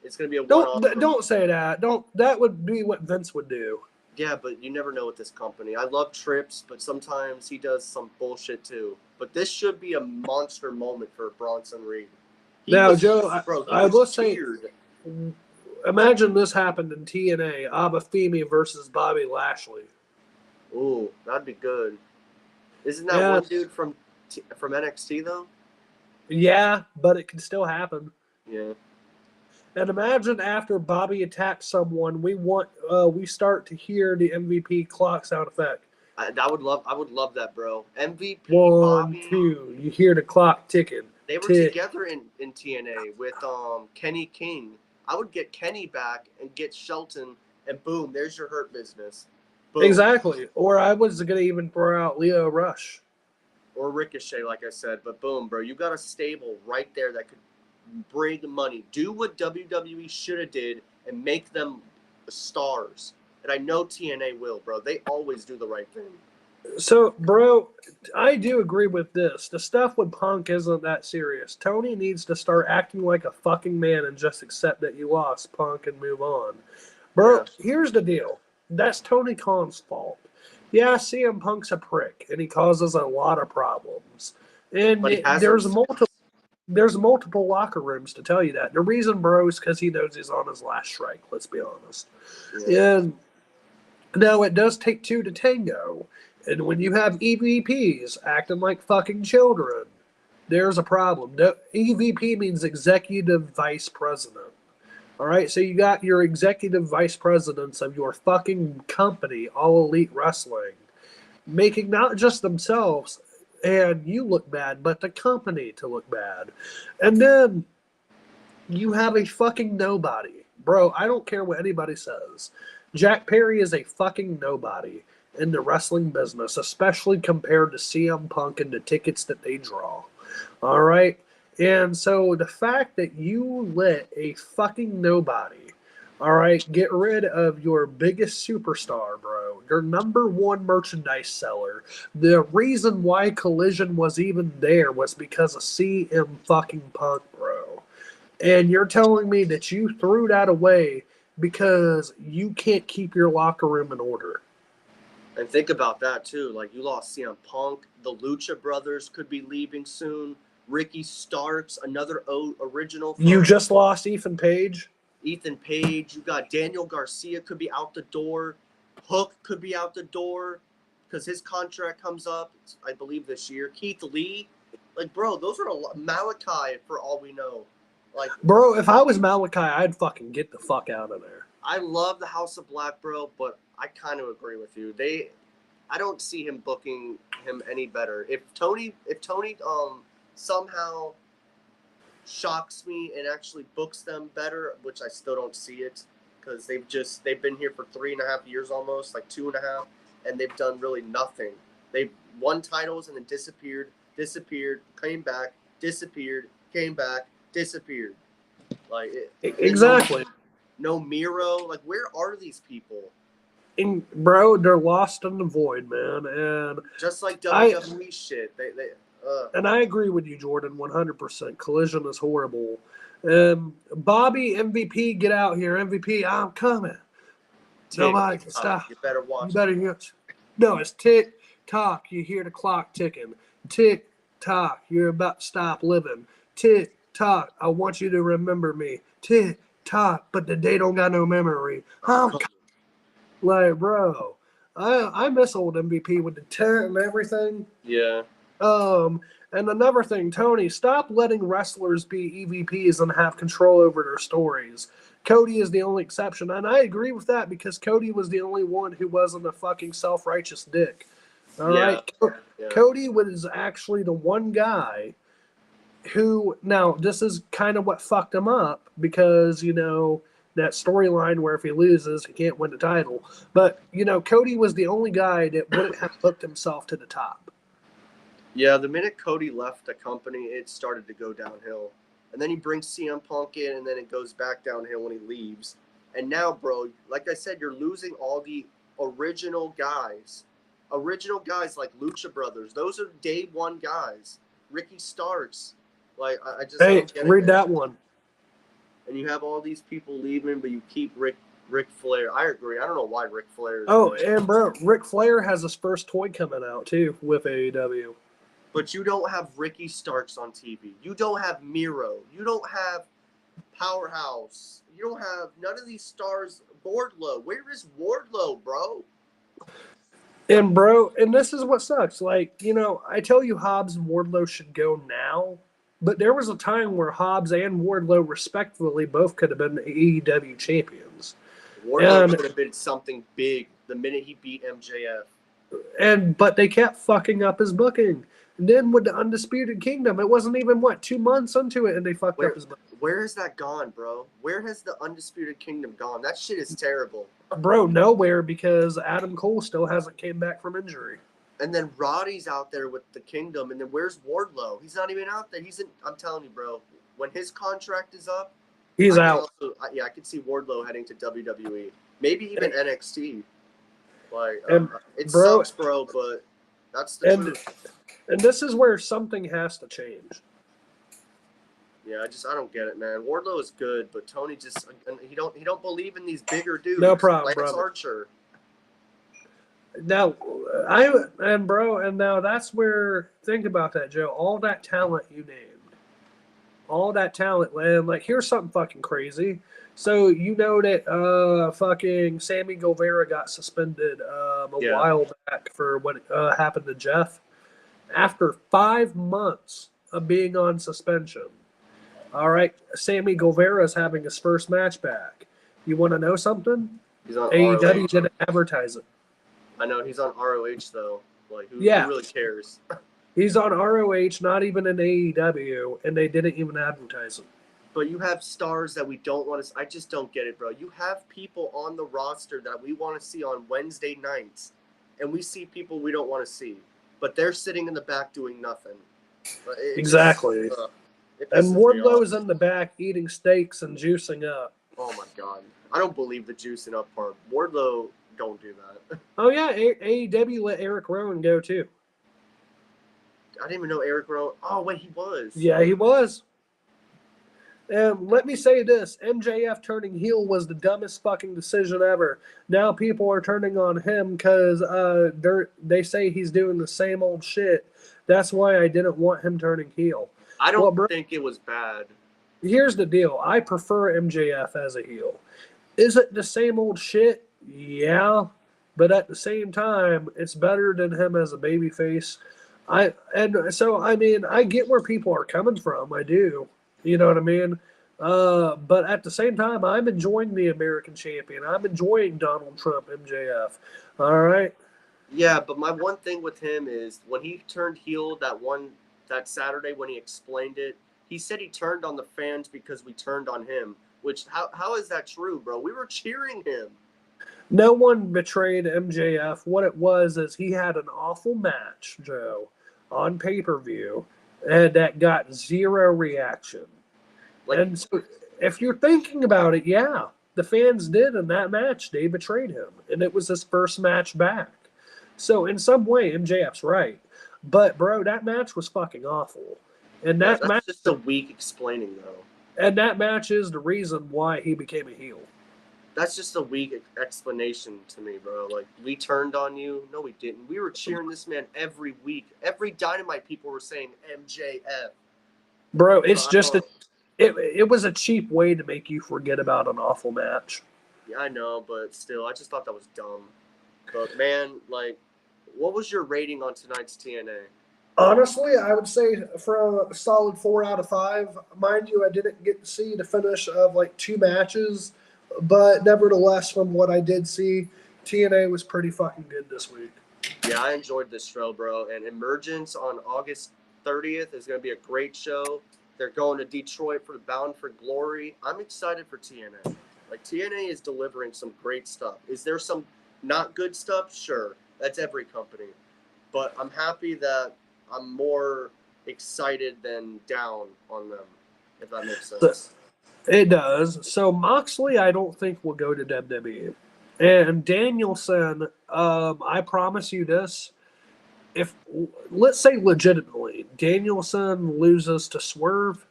It's going to be a one-off. Don't say that. That would be what Vince would do. Yeah, but you never know with this company. I love Trips, but sometimes he does some bullshit too. But this should be a monster moment for Bronson Reed. Joe, I will say, imagine this happened in TNA, Abafemi versus Bobby Lashley. Ooh, that'd be good. Isn't that one dude from NXT though? Yeah, but it can still happen. Yeah. And imagine after Bobby attacks someone, we start to hear the MVP clock sound effect. I would love that, bro. MVP 1, Bobby, 2. You hear the clock ticking. They were together in TNA with Kenny King. I would get Kenny back and get Shelton, and boom, there's your Hurt Business. Boom. Exactly. Or I was gonna even throw out Leo Rush. Or Ricochet, like I said. But boom, bro, you got a stable right there that could bring money. Do what WWE should have did and make them stars. And I know TNA will, bro. They always do the right thing. So, bro, I do agree with this. The stuff with Punk isn't that serious. Tony needs to start acting like a fucking man and just accept that you lost, Punk, and move on. Bro, Here's the deal. That's Tony Khan's fault. Yeah, CM Punk's a prick, and he causes a lot of problems. And there's multiple locker rooms to tell you that. The reason, bro, is because he knows he's on his last strike, let's be honest. Yeah. And now it does take 2 to tango. And when you have EVPs acting like fucking children, there's a problem. EVP means Executive Vice President. All right, so you got your Executive Vice Presidents of your fucking company, All Elite Wrestling, making not just themselves and you look bad, but the company to look bad. And then you have a fucking nobody. Bro, I don't care what anybody says. Jack Perry is a fucking nobody in the wrestling business, especially compared to CM Punk and the tickets that they draw. All right? And so the fact that you let a fucking nobody, all right, get rid of your biggest superstar, bro, your number 1 merchandise seller, the reason why Collision was even there was because of CM fucking Punk, bro. And you're telling me that you threw that away because you can't keep your locker room in order. And think about that, too. Like, you lost CM Punk. The Lucha Brothers could be leaving soon. Ricky Starks, another original. You just lost Ethan Page. You got Daniel Garcia could be out the door. Hook could be out the door because his contract comes up, I believe, this year. Keith Lee. Like, bro, those are a lot. Malachi, for all we know. Like, bro, if I was Malachi, I'd fucking get the fuck out of there. I love the House of Black, bro, but I kind of agree with you. I don't see him booking him any better. If Tony somehow shocks me and actually books them better, which I still don't see it, because they've been here for 3.5 years almost, like 2.5, and they've done really nothing. They won titles and then disappeared, came back, disappeared, came back, disappeared. Like exactly. No Miro. Like, where are these people? And bro, they're lost in the void, man. And just like WWE shit. And I agree with you, Jordynne, 100%. Collision is horrible. Bobby, MVP, get out here. MVP, I'm coming. Nobody can stop. You better watch. You better hear. No, it's tick tock. You hear the clock ticking. Tick tock. You're about to stop living. Tick tock. I want you to remember me. Tick tock. But the day don't got no memory. Like, bro, I miss old MVP with the tent and everything. Yeah. And another thing, Tony, stop letting wrestlers be EVPs and have control over their stories. Cody is the only exception, and I agree with that because Cody was the only one who wasn't a fucking self-righteous dick. All right? Yeah. Cody was actually the one guy who, now, this is kind of what fucked him up because, you know, that storyline where if he loses, he can't win the title. But, you know, Cody was the only guy that wouldn't have hooked himself to the top. Yeah, the minute Cody left the company, it started to go downhill. And then he brings CM Punk in, and then it goes back downhill when he leaves. And now, bro, like I said, you're losing all the original guys. Original guys like Lucha Brothers. Those are day one guys. Ricky Starks. Like, I just don't get read that one. And you have all these people leaving, but you keep Ric Flair. I agree. I don't know why Ric Flair is and bro, Ric Flair has his first toy coming out, too, with AEW. But you don't have Ricky Starks on TV. You don't have Miro. You don't have Powerhouse. You don't have none of these stars. Wardlow. Where is Wardlow, bro? And, bro, and this is what sucks. Like, you know, I tell you Hobbs and Wardlow should go now. But there was a time where Hobbs and Wardlow, respectively, both could have been AEW champions. Wardlow could have been something big the minute he beat MJF. But they kept fucking up his booking. And then with the Undisputed Kingdom, it wasn't even, 2 months into it, and they fucked up his booking. Where has that gone, bro? Where has the Undisputed Kingdom gone? That shit is terrible. Bro, nowhere, because Adam Cole still hasn't came back from injury. And then Roddy's out there with the Kingdom, and then where's Wardlow? He's not even out there. I'm telling you, bro, when his contract is up, he's out. I could see Wardlow heading to WWE. Maybe even NXT. Like, it sucks, bro, but that's the truth. And this is where something has to change. Yeah, I don't get it, man. Wardlow is good, but Tony just he don't believe in these bigger dudes. No problem, Lance Archer. Now, now that's where, think about that, Joe. All that talent you named, all that talent, man. Like, here's something fucking crazy. So you know that fucking Sammy Guevara got suspended a while back for what happened to Jeff. After 5 months of being on suspension, all right, Sammy Guevara is having his first match back. You want to know something? He's on AEW didn't advertise it. I know he's on ROH though. Like, who really cares? He's on ROH, not even in AEW, and they didn't even advertise it. But you have stars that we don't want to. I just don't get it, bro. You have people on the roster that we want to see on Wednesday nights, and we see people we don't want to see, but they're sitting in the back doing nothing. Exactly. And Wardlow's in the back eating steaks and juicing up. Oh my god, I don't believe the juicing up part. Wardlow, don't do that. Oh yeah, AEW let Eric Rowan go too. I didn't even know Eric Rowan. Oh wait, he was. Yeah, he was. And let me say this, MJF turning heel was the dumbest fucking decision ever. Now people are turning on him because they say he's doing the same old shit. That's why I didn't want him turning heel. I don't think it was bad. Here's the deal. I prefer MJF as a heel. Is it the same old shit? Yeah. But at the same time, it's better than him as a babyface. I get where people are coming from. I do. You know what I mean? But at the same time, I'm enjoying the American champion. I'm enjoying Donald Trump, MJF. All right? Yeah, but my one thing with him is when he turned heel that Saturday when he explained it, he said he turned on the fans because we turned on him. Which, how is that true, bro? We were cheering him. No one betrayed MJF. What it was is he had an awful match, Joe, on pay-per-view, and that got zero reaction. And so if you're thinking about it, yeah, the fans did in that match. They betrayed him, and it was his first match back. So in some way, MJF's right. But, bro, that match was fucking awful. And that's just a weak explaining, though. And that match is the reason why he became a heel. That's just a weak explanation to me, bro. Like, we turned on you. No, we didn't. We were cheering this man every week. Every Dynamite people were saying MJF. Bro, it's it was a cheap way to make you forget about an awful match. Yeah, I know, but still, I just thought that was dumb. But, man, like, what was your rating on tonight's TNA? Honestly, I would say from a solid 4 out of 5. Mind you, I didn't get to see the finish of, like, 2 matches. But nevertheless, from what I did see, TNA was pretty fucking good this week. Yeah, I enjoyed this show, bro. And Emergence on August 30th is going to be a great show. They're going to Detroit for Bound for Glory. I'm excited for TNA. Like, TNA is delivering some great stuff. Is there some not good stuff? Sure. That's every company. But I'm happy that I'm more excited than down on them, if that makes sense. It does. So Moxley, I don't think will go to WWE. And Danielson, I promise you this. If, let's say legitimately, Danielson loses to Swerve,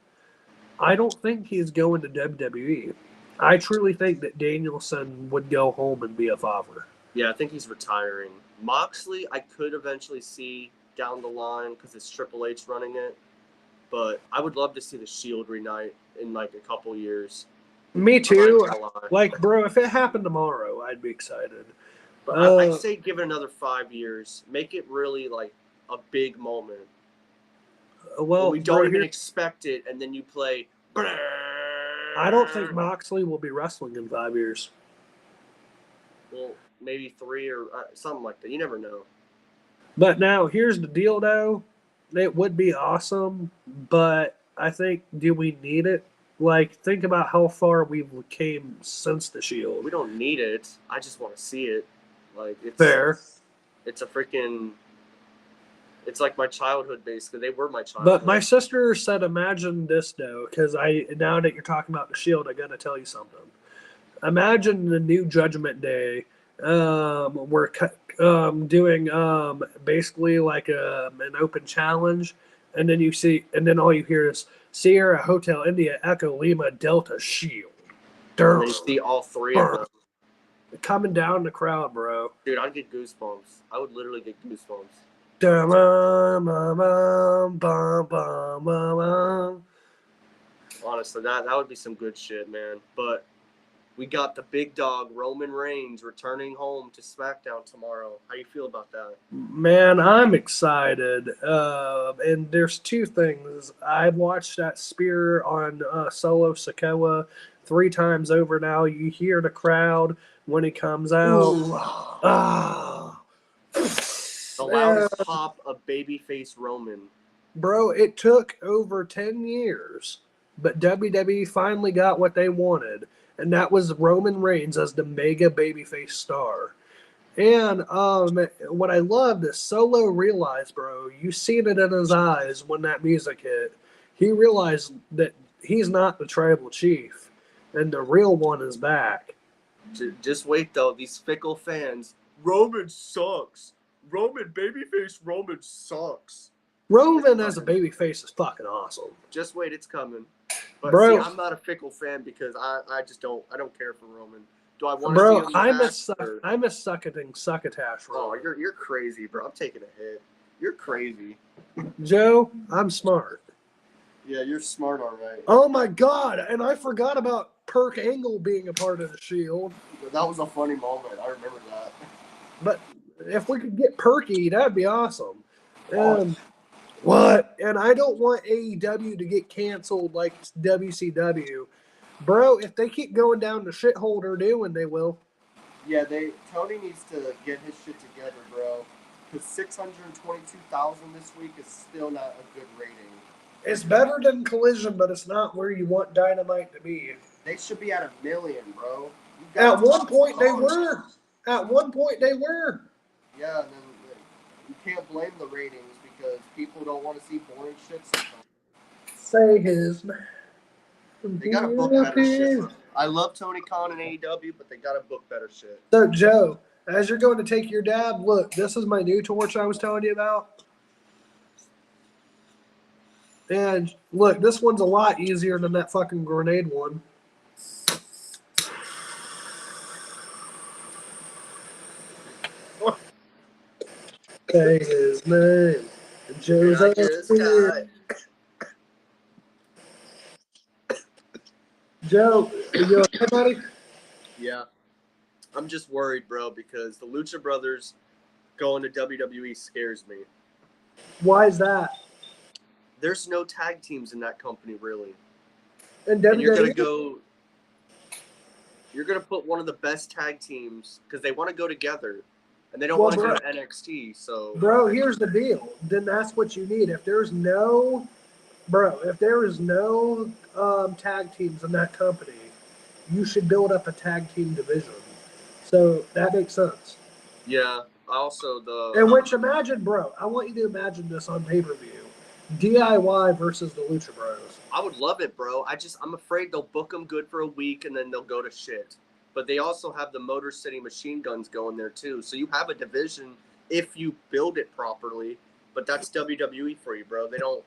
I don't think he's going to WWE. I truly think that Danielson would go home and be a father. Yeah, I think he's retiring. Moxley, I could eventually see down the line because it's Triple H running it. But I would love to see the Shield reunite in like a couple years. Me too. Like, bro, if it happened tomorrow, I'd be excited. But I'd say give it another 5 years. Make it really like a big moment. Well, we don't even expect it, and then you play. I don't think Moxley will be wrestling in 5 years. Well, maybe 3 or something like that. You never know. But now, here's the deal, though. It would be awesome, but I think, do we need it? Like, think about how far we've came since the Shield. We don't need it. I just want to see it. Like, it's fair. It's a freaking. It's like my childhood, basically. They were my childhood. But my sister said, imagine this, though, because now that you're talking about the Shield, I got to tell you something. Imagine the new Judgment Day. We're doing basically like an open challenge, and then all you hear is Sierra Hotel India Echo Lima Delta Shield. They see all 3 of them coming down the crowd, bro. Dude, I'd get goosebumps. I would literally get goosebumps. Honestly, that would be some good shit, man. But we got the big dog, Roman Reigns, returning home to SmackDown tomorrow. How you feel about that? Man, I'm excited. And there's 2 things. I've watched that spear on Solo Sikoa 3 times over now. You hear the crowd when he comes out. The loudest pop of babyface Roman. Bro, it took over 10 years, but WWE finally got what they wanted. And that was Roman Reigns as the mega babyface star. And what I loved is Solo realized, bro, you seen it in his eyes when that music hit. He realized that he's not the tribal chief, and the real one is back. Just wait, though. These fickle fans, Roman sucks. Babyface Roman sucks. Roman as a babyface is fucking awesome. Just wait, it's coming. But bro, see, I'm not a fickle fan because I just don't care for Roman. Do I want to see him? I'm a succotash. Oh, you're crazy, bro. I'm taking a hit. You're crazy. Joe, I'm smart. Yeah, you're smart, all right. Oh my God, and I forgot about Perk Angle being a part of the Shield. That was a funny moment. I remember that. But if we could get Perky, that'd be awesome. What? And I don't want AEW to get canceled like WCW. Bro, if they keep going down the shithole they're doing, they will. Yeah, Tony needs to get his shit together, bro. Because 622,000 this week is still not a good rating. It's better than Collision, but it's not where you want Dynamite to be. They should be at 1 million, bro. At one point, they were. At one point, they were. Yeah, and then you can't blame the ratings because people don't want to see boring shit sometimes. Say his name. They gotta book better shit. I love Tony Khan and AEW, but they gotta book better shit. So, Joe, as you're going to take your dab, look, this is my new torch I was telling you about. And look, this one's a lot easier than that fucking grenade one. Say his name. Joseph. Joe, are you okay, buddy? Yeah. I'm just worried, bro, because the Lucha Brothers going to WWE scares me. Why is that? There's no tag teams in that company, really. And you're going to go... You're going to put one of the best tag teams, because they want to go together, and they don't want to go to NXT, so... Bro, here's the deal. Then that's what you need. If there's no... Bro, if there is no tag teams in that company, you should build up a tag team division. So that makes sense. Yeah. Also, the... And which, imagine, bro, I want you to imagine this on pay-per-view. DIY versus the Lucha Bros. I would love it, bro. I'm afraid they'll book them good for a week and then they'll go to shit. But they also have the Motor City Machine Guns going there, too. So you have a division if you build it properly. But that's WWE for you, bro. They don't...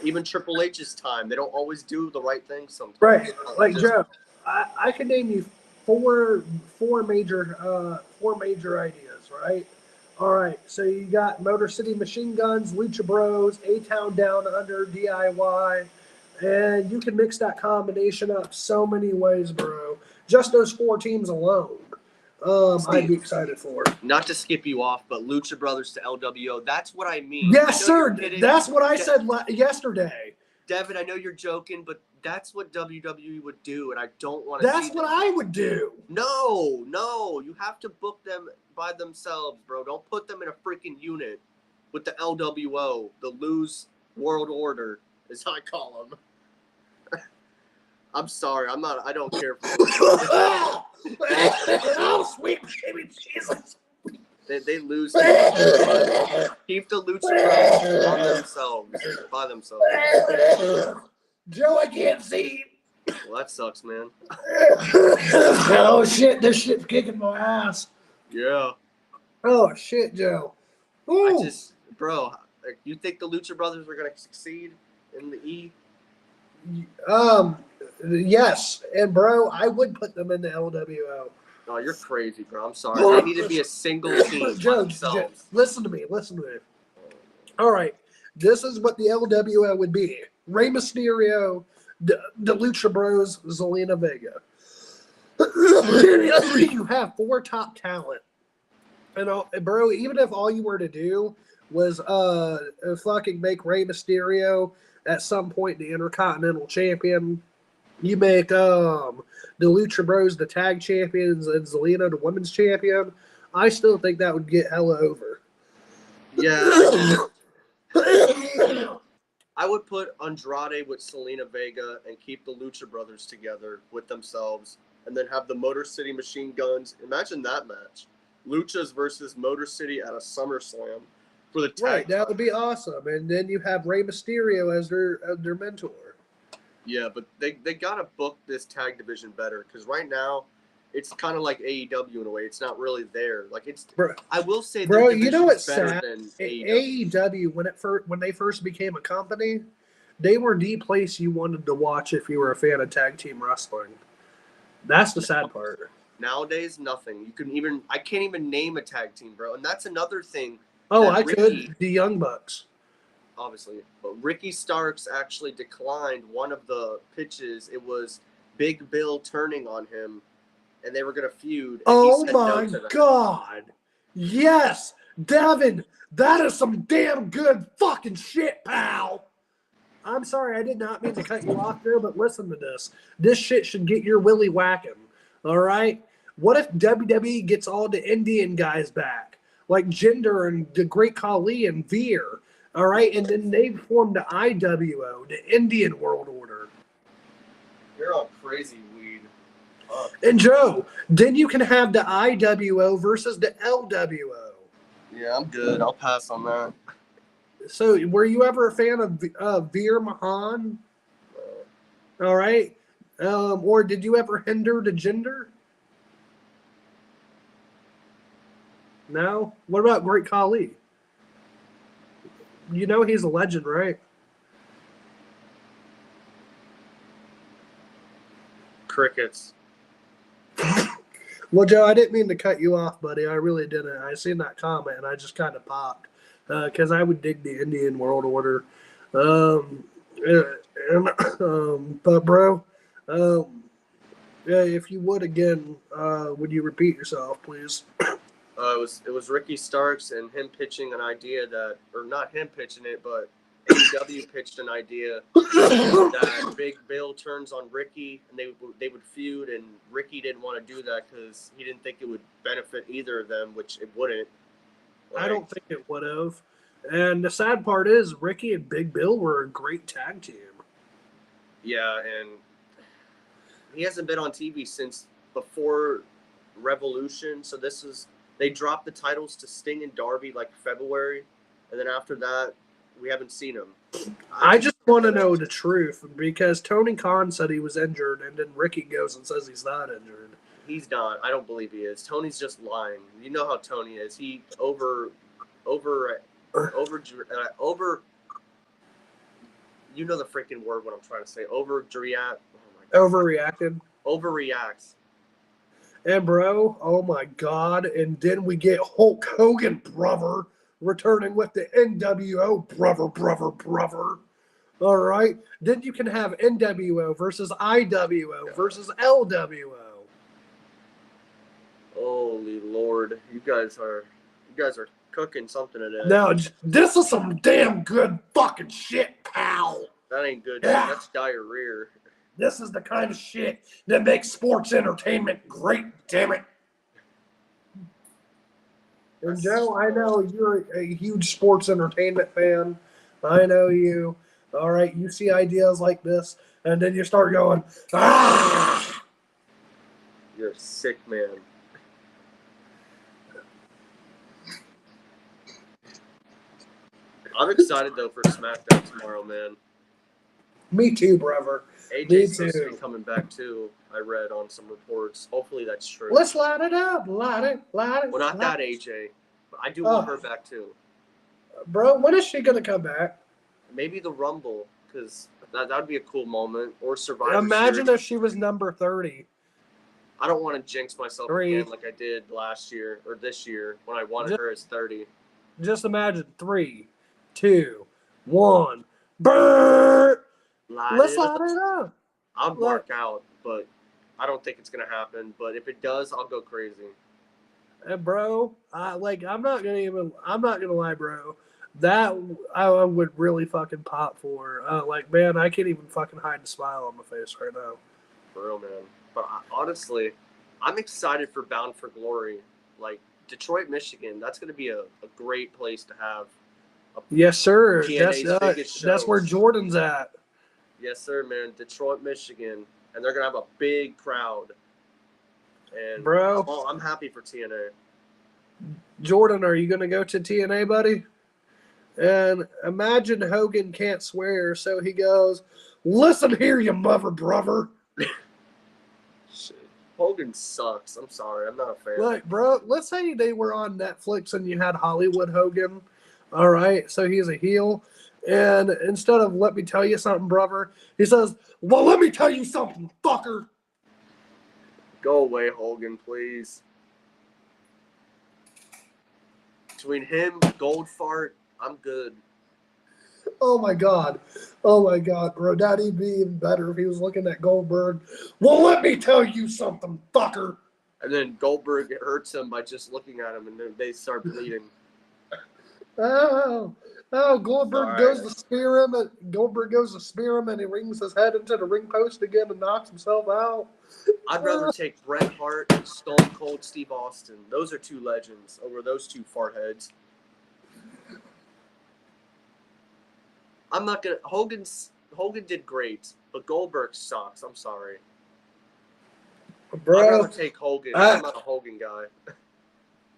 Even Triple H's time, they don't always do the right thing sometimes. Right, like Joe, I can name you four major ideas, right? All right, so you got Motor City Machine Guns, Lucha Bros, A-Town Down Under, DIY, and you can mix that combination up so many ways, bro. Just those 4 teams alone. I'd be excited for. Not to skip you off, but Lucha Brothers to LWO, that's what I mean. Yes, sir. That's what I said yesterday. Devin, I know you're joking, but that's what WWE would do, and I don't want to That's what I would do. No. You have to book them by themselves, bro. Don't put them in a freaking unit with the LWO, the Loose World Order, as I call them. I'm sorry. I don't care for Oh, sweet baby Jesus. They lose. Keep the Lucha Bros on themselves, by themselves. Joe, I can't see. Well, that sucks, man. Oh, shit. This shit's kicking my ass. Yeah. Oh, shit, Joe. Ooh. Bro, you think the Lucha Brothers are going to succeed in the E? Yes, and bro, I would put them in the LWO. Oh, you're crazy, bro. I'm sorry. They need to be a single team. Joe, listen to me. All right, this is what the LWO would be: Rey Mysterio, the Lucha Bros, Zelina Vega. You have 4 top talent, and bro, even if all you were to do was fucking make Rey Mysterio at some point the Intercontinental Champion. You make the Lucha Bros the tag champions and Zelina the women's champion. I still think that would get hella over. Yeah. I would put Andrade with Zelina Vega and keep the Lucha Brothers together with themselves and then have the Motor City Machine Guns. Imagine that match. Luchas versus Motor City at a SummerSlam for the tag. Right, that would be awesome. And then you have Rey Mysterio as their mentor. Yeah, but they got to book this tag division better because right now it's kind of like AEW in a way. It's not really there. Like it's. Bro, I will say, bro, you know what's sad? AEW when they first became a company, they were the place you wanted to watch if you were a fan of tag team wrestling. That's the sad part. Nowadays, nothing. I can't even name a tag team, bro. And that's another thing. Oh, I could. The Young Bucks. Obviously, but Ricky Starks actually declined one of the pitches. It was Big Bill turning on him, and they were going to feud. Oh my God! Yes, Devin, that is some damn good fucking shit, pal. I'm sorry, I did not mean to cut you off there, but listen to this. This shit should get your willy whacking. All right. What if WWE gets all the Indian guys back, like Jinder and the Great Khali and Veer? All right, and then they formed the IWO, the Indian World Order. You're all crazy weed. And Joe, then you can have the IWO versus the LWO. Yeah, I'm good. I'll pass on that. So, were you ever a fan of Veer Mahan? All right. Or did you ever hinder the gender? No? What about Great Khali? You know he's a legend, right? Crickets. Well, Joe, I didn't mean to cut you off, buddy. I really didn't. I seen that comment and I just kind of popped because I would dig the Indian World Order. But bro, yeah, if you would again, would you repeat yourself, please? It was Ricky Starks and him pitching an idea that, or not him pitching it, but AEW pitched an idea that Big Bill turns on Ricky and they would feud, and Ricky didn't want to do that because he didn't think it would benefit either of them, which it wouldn't. Like, I don't think it would have. And the sad part is Ricky and Big Bill were a great tag team. Yeah, and he hasn't been on TV since before Revolution, so they dropped the titles to Sting and Darby like February, and then after that, we haven't seen him. I just want to know the truth because Tony Khan said he was injured, and then Ricky goes and says he's not injured. He's not. I don't believe he is. Tony's just lying. You know how Tony is. He over. You know the freaking word. What I'm trying to say. Overreacted. Overreacts. And bro, oh my God! And then we get Hulk Hogan, brother, returning with the NWO, brother. All right. Then you can have NWO versus IWO versus LWO. Holy Lord, you guys are cooking something today. Now this is some damn good fucking shit, pal. That ain't good. Yeah. That's diarrhea. This is the kind of shit that makes sports entertainment great, damn it. And Joe, I know you're a huge sports entertainment fan. I know you. All right, you see ideas like this, and then you start going, ah! You're a sick man. I'm excited, though, for SmackDown tomorrow, man. Me too, brother. AJ's supposed to be coming back, too. I read on some reports. Hopefully that's true. Let's light it up. Light it. Well, not that AJ. But I do want her back, too. Bro, when is she going to come back? Maybe the Rumble, because that would be a cool moment. Or Survivor Imagine Series. if she was number 30. I don't want to jinx myself again like I did last year or this year when I wanted her as 30. Just imagine 3, 2, 1. Brrr! Let's light it up. I'll mark out, but I don't think it's gonna happen. But if it does, I'll go crazy. And bro, I'm not gonna lie, bro. That I would really fucking pop for. Man, I can't even fucking hide the smile on my face right now. For real, man. But honestly, I'm excited for Bound for Glory. Like Detroit, Michigan, that's gonna be a great place to have. Yes, sir. TNA's that's where Jordynne's at. Yes, sir, man. Detroit, Michigan, and they're gonna have a big crowd. And bro, I'm happy for TNA. Jordynne, are you gonna go to TNA, buddy? And imagine Hogan can't swear, so he goes, "Listen here, you mother brother." Shit. Hogan sucks. I'm sorry. I'm not a fan. Like, bro, let's say they were on Netflix and you had Hollywood Hogan. All right, so he's a heel. And instead of "let me tell you something, brother," he says, "Well, let me tell you something, fucker." Go away, Hogan, please. Between him, Goldfart, I'm good. Oh my God, bro. That'd be even better if he was looking at Goldberg. "Well, let me tell you something, fucker." And then Goldberg hurts him by just looking at him, and then they start bleeding. Goldberg goes to spear him. Goldberg goes to spear him, and he rings his head into the ring post again and knocks himself out. I'd rather take Bret Hart and Stone Cold Steve Austin. Those are two legends over those two fart heads. I'm not gonna. Hogan did great, but Goldberg sucks. I'm sorry. Bro, I'd rather take Hogan. I'm not a Hogan guy.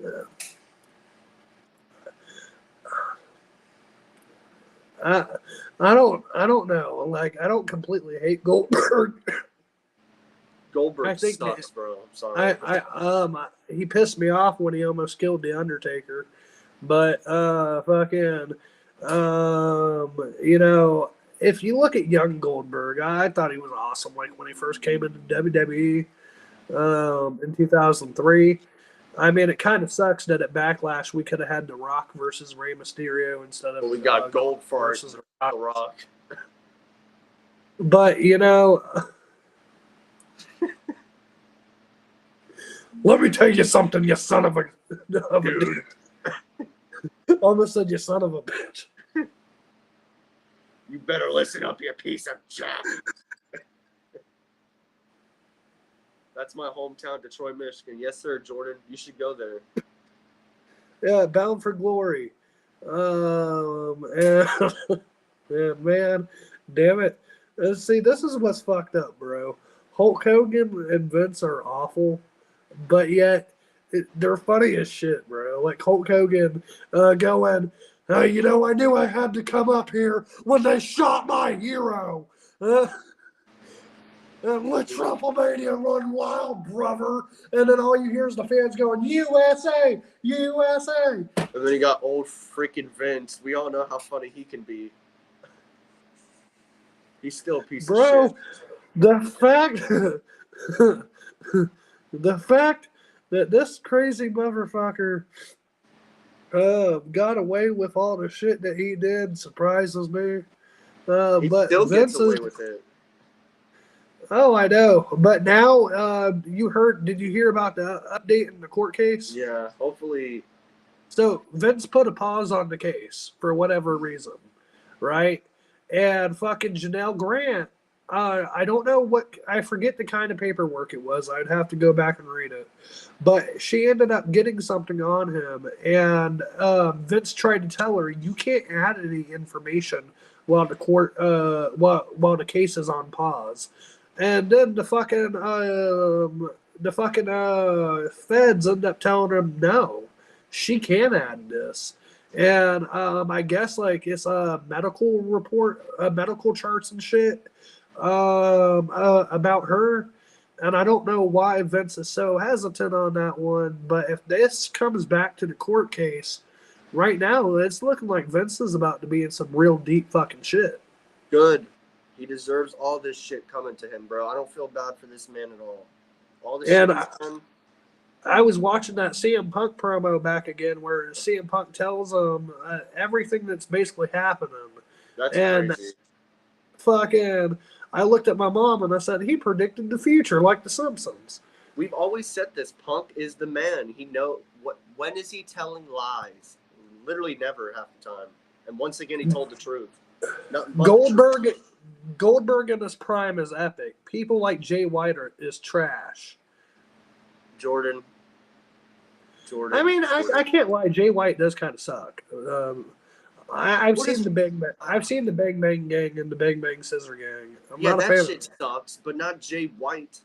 Yeah. I don't know. Like, I don't completely hate Goldberg. Goldberg sucks, bro. I'm sorry. He pissed me off when he almost killed the Undertaker. But you know, if you look at young Goldberg, I thought he was awesome. Like when he first came into WWE in 2003. I mean, it kind of sucks that at Backlash we could have had The Rock versus Rey Mysterio instead of we got Gold versus The Rock. But you know, let me tell you something, you son of a dude. Almost said you son of a bitch. You better listen up, you piece of jack. That's my hometown, Detroit, Michigan. Yes, sir, Jordynne. You should go there. Yeah, Bound for Glory. And, yeah, man, damn it. See, this is what's fucked up, bro. Hulk Hogan and Vince are awful, but yet they're funny as shit, bro. Like Hulk Hogan going, you know, I knew I had to come up here when they shot my hero. And let WrestleMania run wild, brother. And then all you hear is the fans going, USA, USA. And then you got old freaking Vince. We all know how funny he can be. He's still a piece of shit. The fact that this crazy motherfucker got away with all the shit that he did surprises me. He but still Vince gets away with it. Oh, I know. But now, did you hear about the update in the court case? Yeah, hopefully. So Vince put a pause on the case for whatever reason, right? And fucking Janelle Grant, I don't know I forget the kind of paperwork it was. I'd have to go back and read it. But she ended up getting something on him, and Vince tried to tell her, you can't add any information while the court, while the case is on pause. And then the fucking feds end up telling him no, she can add this. And I guess like it's a medical report, medical charts and shit about her. And I don't know why Vince is so hesitant on that one. But if this comes back to the court case, right now it's looking like Vince is about to be in some real deep fucking shit. Good. He deserves all this shit coming to him, bro. I don't feel bad for this man at all. All this shit he's done. I was watching that CM Punk promo back again where CM Punk tells him everything that's basically happening. That's crazy. Fucking, I looked at my mom and I said, he predicted the future like The Simpsons. We've always said this. Punk is the man. When is he telling lies? Literally never half the time. And once again, he told the truth. Goldberg in his prime is epic. People like Jay White is trash. Jordynne. I mean, I can't lie. Jay White does kind of suck. I've seen the Bang Bang Gang and the Bang Bang Scissor Gang. I'm not a fan. That shit sucks, but not Jay White.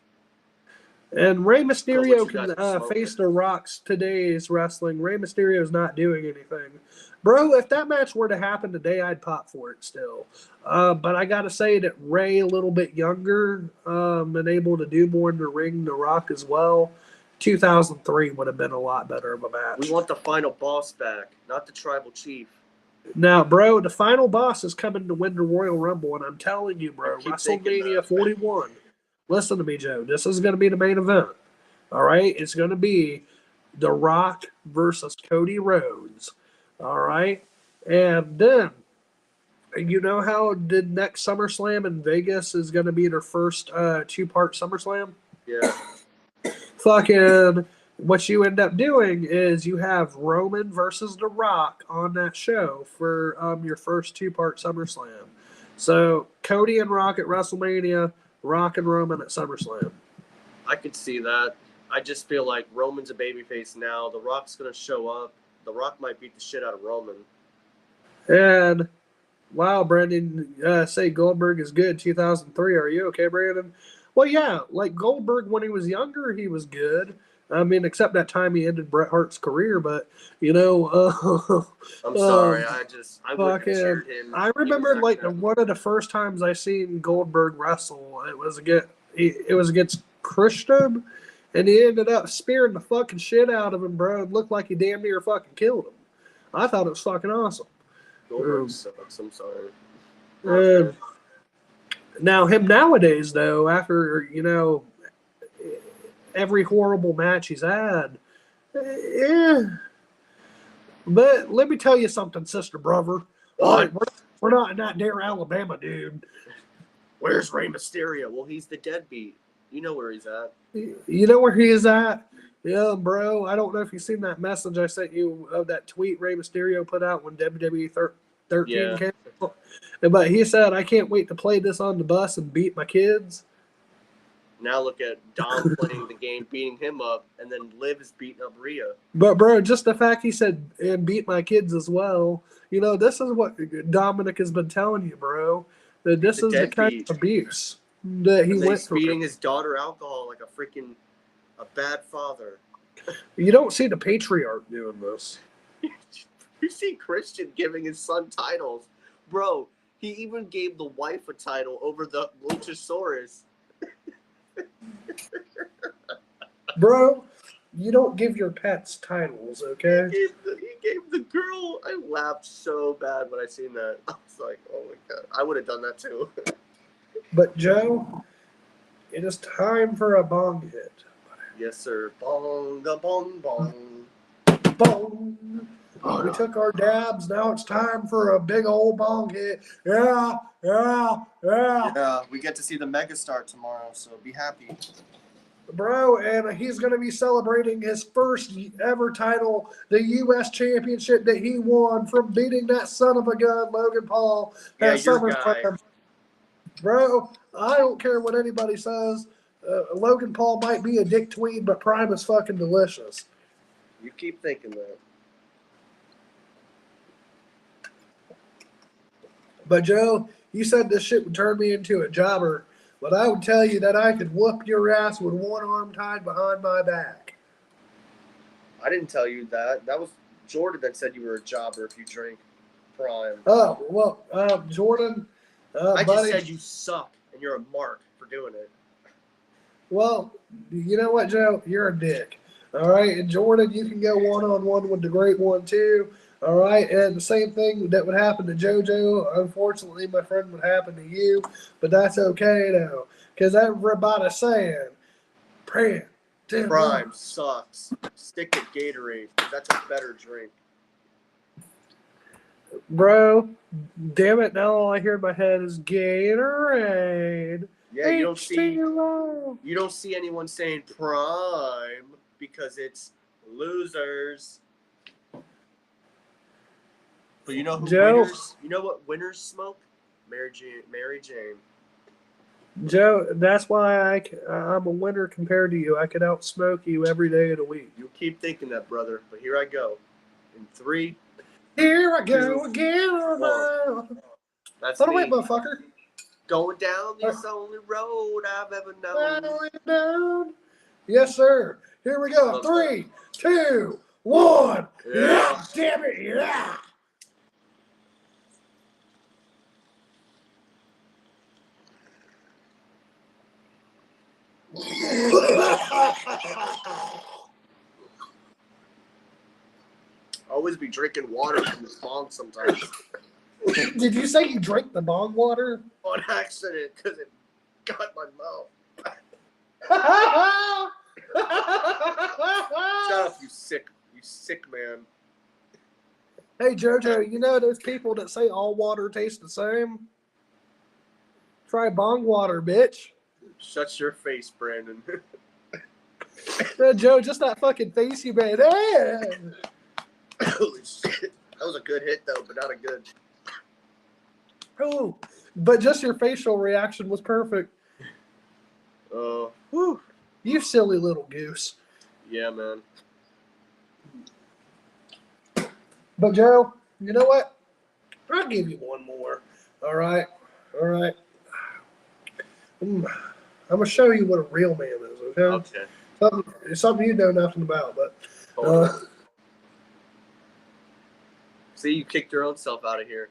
And Rey Mysterio can face the Rock's today's wrestling. Rey Mysterio is not doing anything. Bro, if that match were to happen today, I'd pop for it still. But I got to say that Rey, a little bit younger, and able to do more in the ring, The Rock as well, 2003 would have been a lot better of a match. We want the final boss back, not the tribal chief. Now, bro, the final boss is coming to win the Royal Rumble, and I'm telling you, bro, WrestleMania 41. Listen to me, Joe. This is going to be the main event. All right? It's going to be The Rock versus Cody Rhodes. All right? And then, you know how the next SummerSlam in Vegas is going to be their first two-part SummerSlam? Yeah. Fucking what you end up doing is you have Roman versus The Rock on that show for your first two-part SummerSlam. So Cody and Rock at WrestleMania, Rock and Roman at SummerSlam. I could see that. I just feel like Roman's a babyface now. The Rock's going to show up. The Rock might beat the shit out of Roman. And, wow, Brandon, say Goldberg is good, 2003. Are you okay, Brandon? Well, yeah, like Goldberg when he was younger, he was good. I mean, except that time he ended Bret Hart's career, but I'm sorry, um, I wouldn't have fucking, cheered him. I He was remember not like good. one of the first times I seen Goldberg wrestle. It was against Christian, and he ended up spearing the fucking shit out of him, bro. It looked like he damn near fucking killed him. I thought it was fucking awesome. Goldberg sucks. I'm sorry. Now him nowadays though, after every horrible match he's had, yeah. But let me tell you something, sister brother. All right, we're not in that dear Alabama, dude. Where's Rey Mysterio? Well, he's the deadbeat. You know where he's at. You know where he is at? Yeah, bro. I don't know if you've seen that message I sent you of that tweet Rey Mysterio put out when WWE 13 came out. But he said, I can't wait to play this on the bus and beat my kids. Now look at Dom playing the game, beating him up, and then Liv is beating up Rhea. But, bro, just the fact he said, and beat my kids as well, this is what Dominic has been telling you, bro. That this is the kind of abuse that he went through. He's feeding his daughter alcohol like a bad father. You don't see the patriarch doing this. You see Christian giving his son titles. Bro, he even gave the wife a title over the Luchasaurus. Bro, you don't give your pets titles, okay? He gave the girl. I laughed so bad when I seen that. I was like, oh my god. I would have done that too. But Joe, it is time for a bong hit. Yes, sir. Bong, bong, bong. Bong. We took our dabs. Now it's time for a big old bong hit. Yeah. Yeah, we get to see the megastar tomorrow, so be happy. Bro, and he's going to be celebrating his first ever title, the U.S. Championship that he won from beating that son of a gun, Logan Paul, at SummerSlam. Bro, I don't care what anybody says. Logan Paul might be a dick tweed, but Prime is fucking delicious. You keep thinking that. But, Joe, you said this shit would turn me into a jobber, but I would tell you that I could whoop your ass with one arm tied behind my back. I didn't tell you that. That was Jordynne that said you were a jobber if you drink Prime. Oh, well, Jordynne, I just said you suck, and you're a mark for doing it. Well, you know what, Joe? You're a dick. All right, and Jordynne, you can go one-on-one with the great one, too. All right, and the same thing that would happen to JoJo, unfortunately, my friend, would happen to you, but that's okay now, because everybody's saying, Prime sucks. Stick to Gatorade. That's a better drink. Bro, damn it, now all I hear in my head is Gatorade. Yeah, you don't see anyone saying Prime because it's losers. But you know who winners? You know what winners smoke? Mary Jane. Joe, that's why I'm a winner compared to you. I could outsmoke you every day of the week. You keep thinking that, brother. But here I go. In 3. Here I go again. That's me. Wait, motherfucker. Going down the only road I've ever known. Yes, sir. Here we go. 3, 2, 1. Yeah, damn it. Yeah. Always be drinking water from this bong sometimes. Did you say you drank the bong water? On accident, because it got my mouth. Shut up, you sick man. Hey, JoJo, you know those people that say all water tastes the same? Try bong water, bitch. Shut your face, Brandon. Joe, just that fucking face you made. Holy shit. That was a good hit, though, but not a good. Oh, but just your facial reaction was perfect. Oh. You silly little goose. Yeah, man. But, Joe, you know what? I'll give you one more. All right. I'm gonna show you what a real man is. Okay. Okay. Something you know nothing about, but. See, you kicked your own self out of here.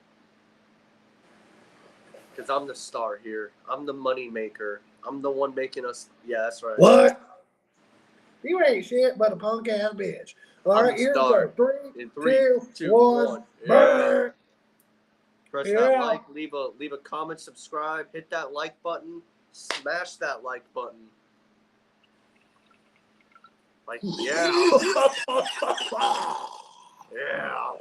Because I'm the star here. I'm the money maker. I'm the one making us. Yeah, that's right. What? You ain't shit but a punk ass bitch. All right, here's our 3, 2, 1. Yeah. Press that like, leave a comment, subscribe, hit that like button, smash that like button. Like, yeah. Yeah.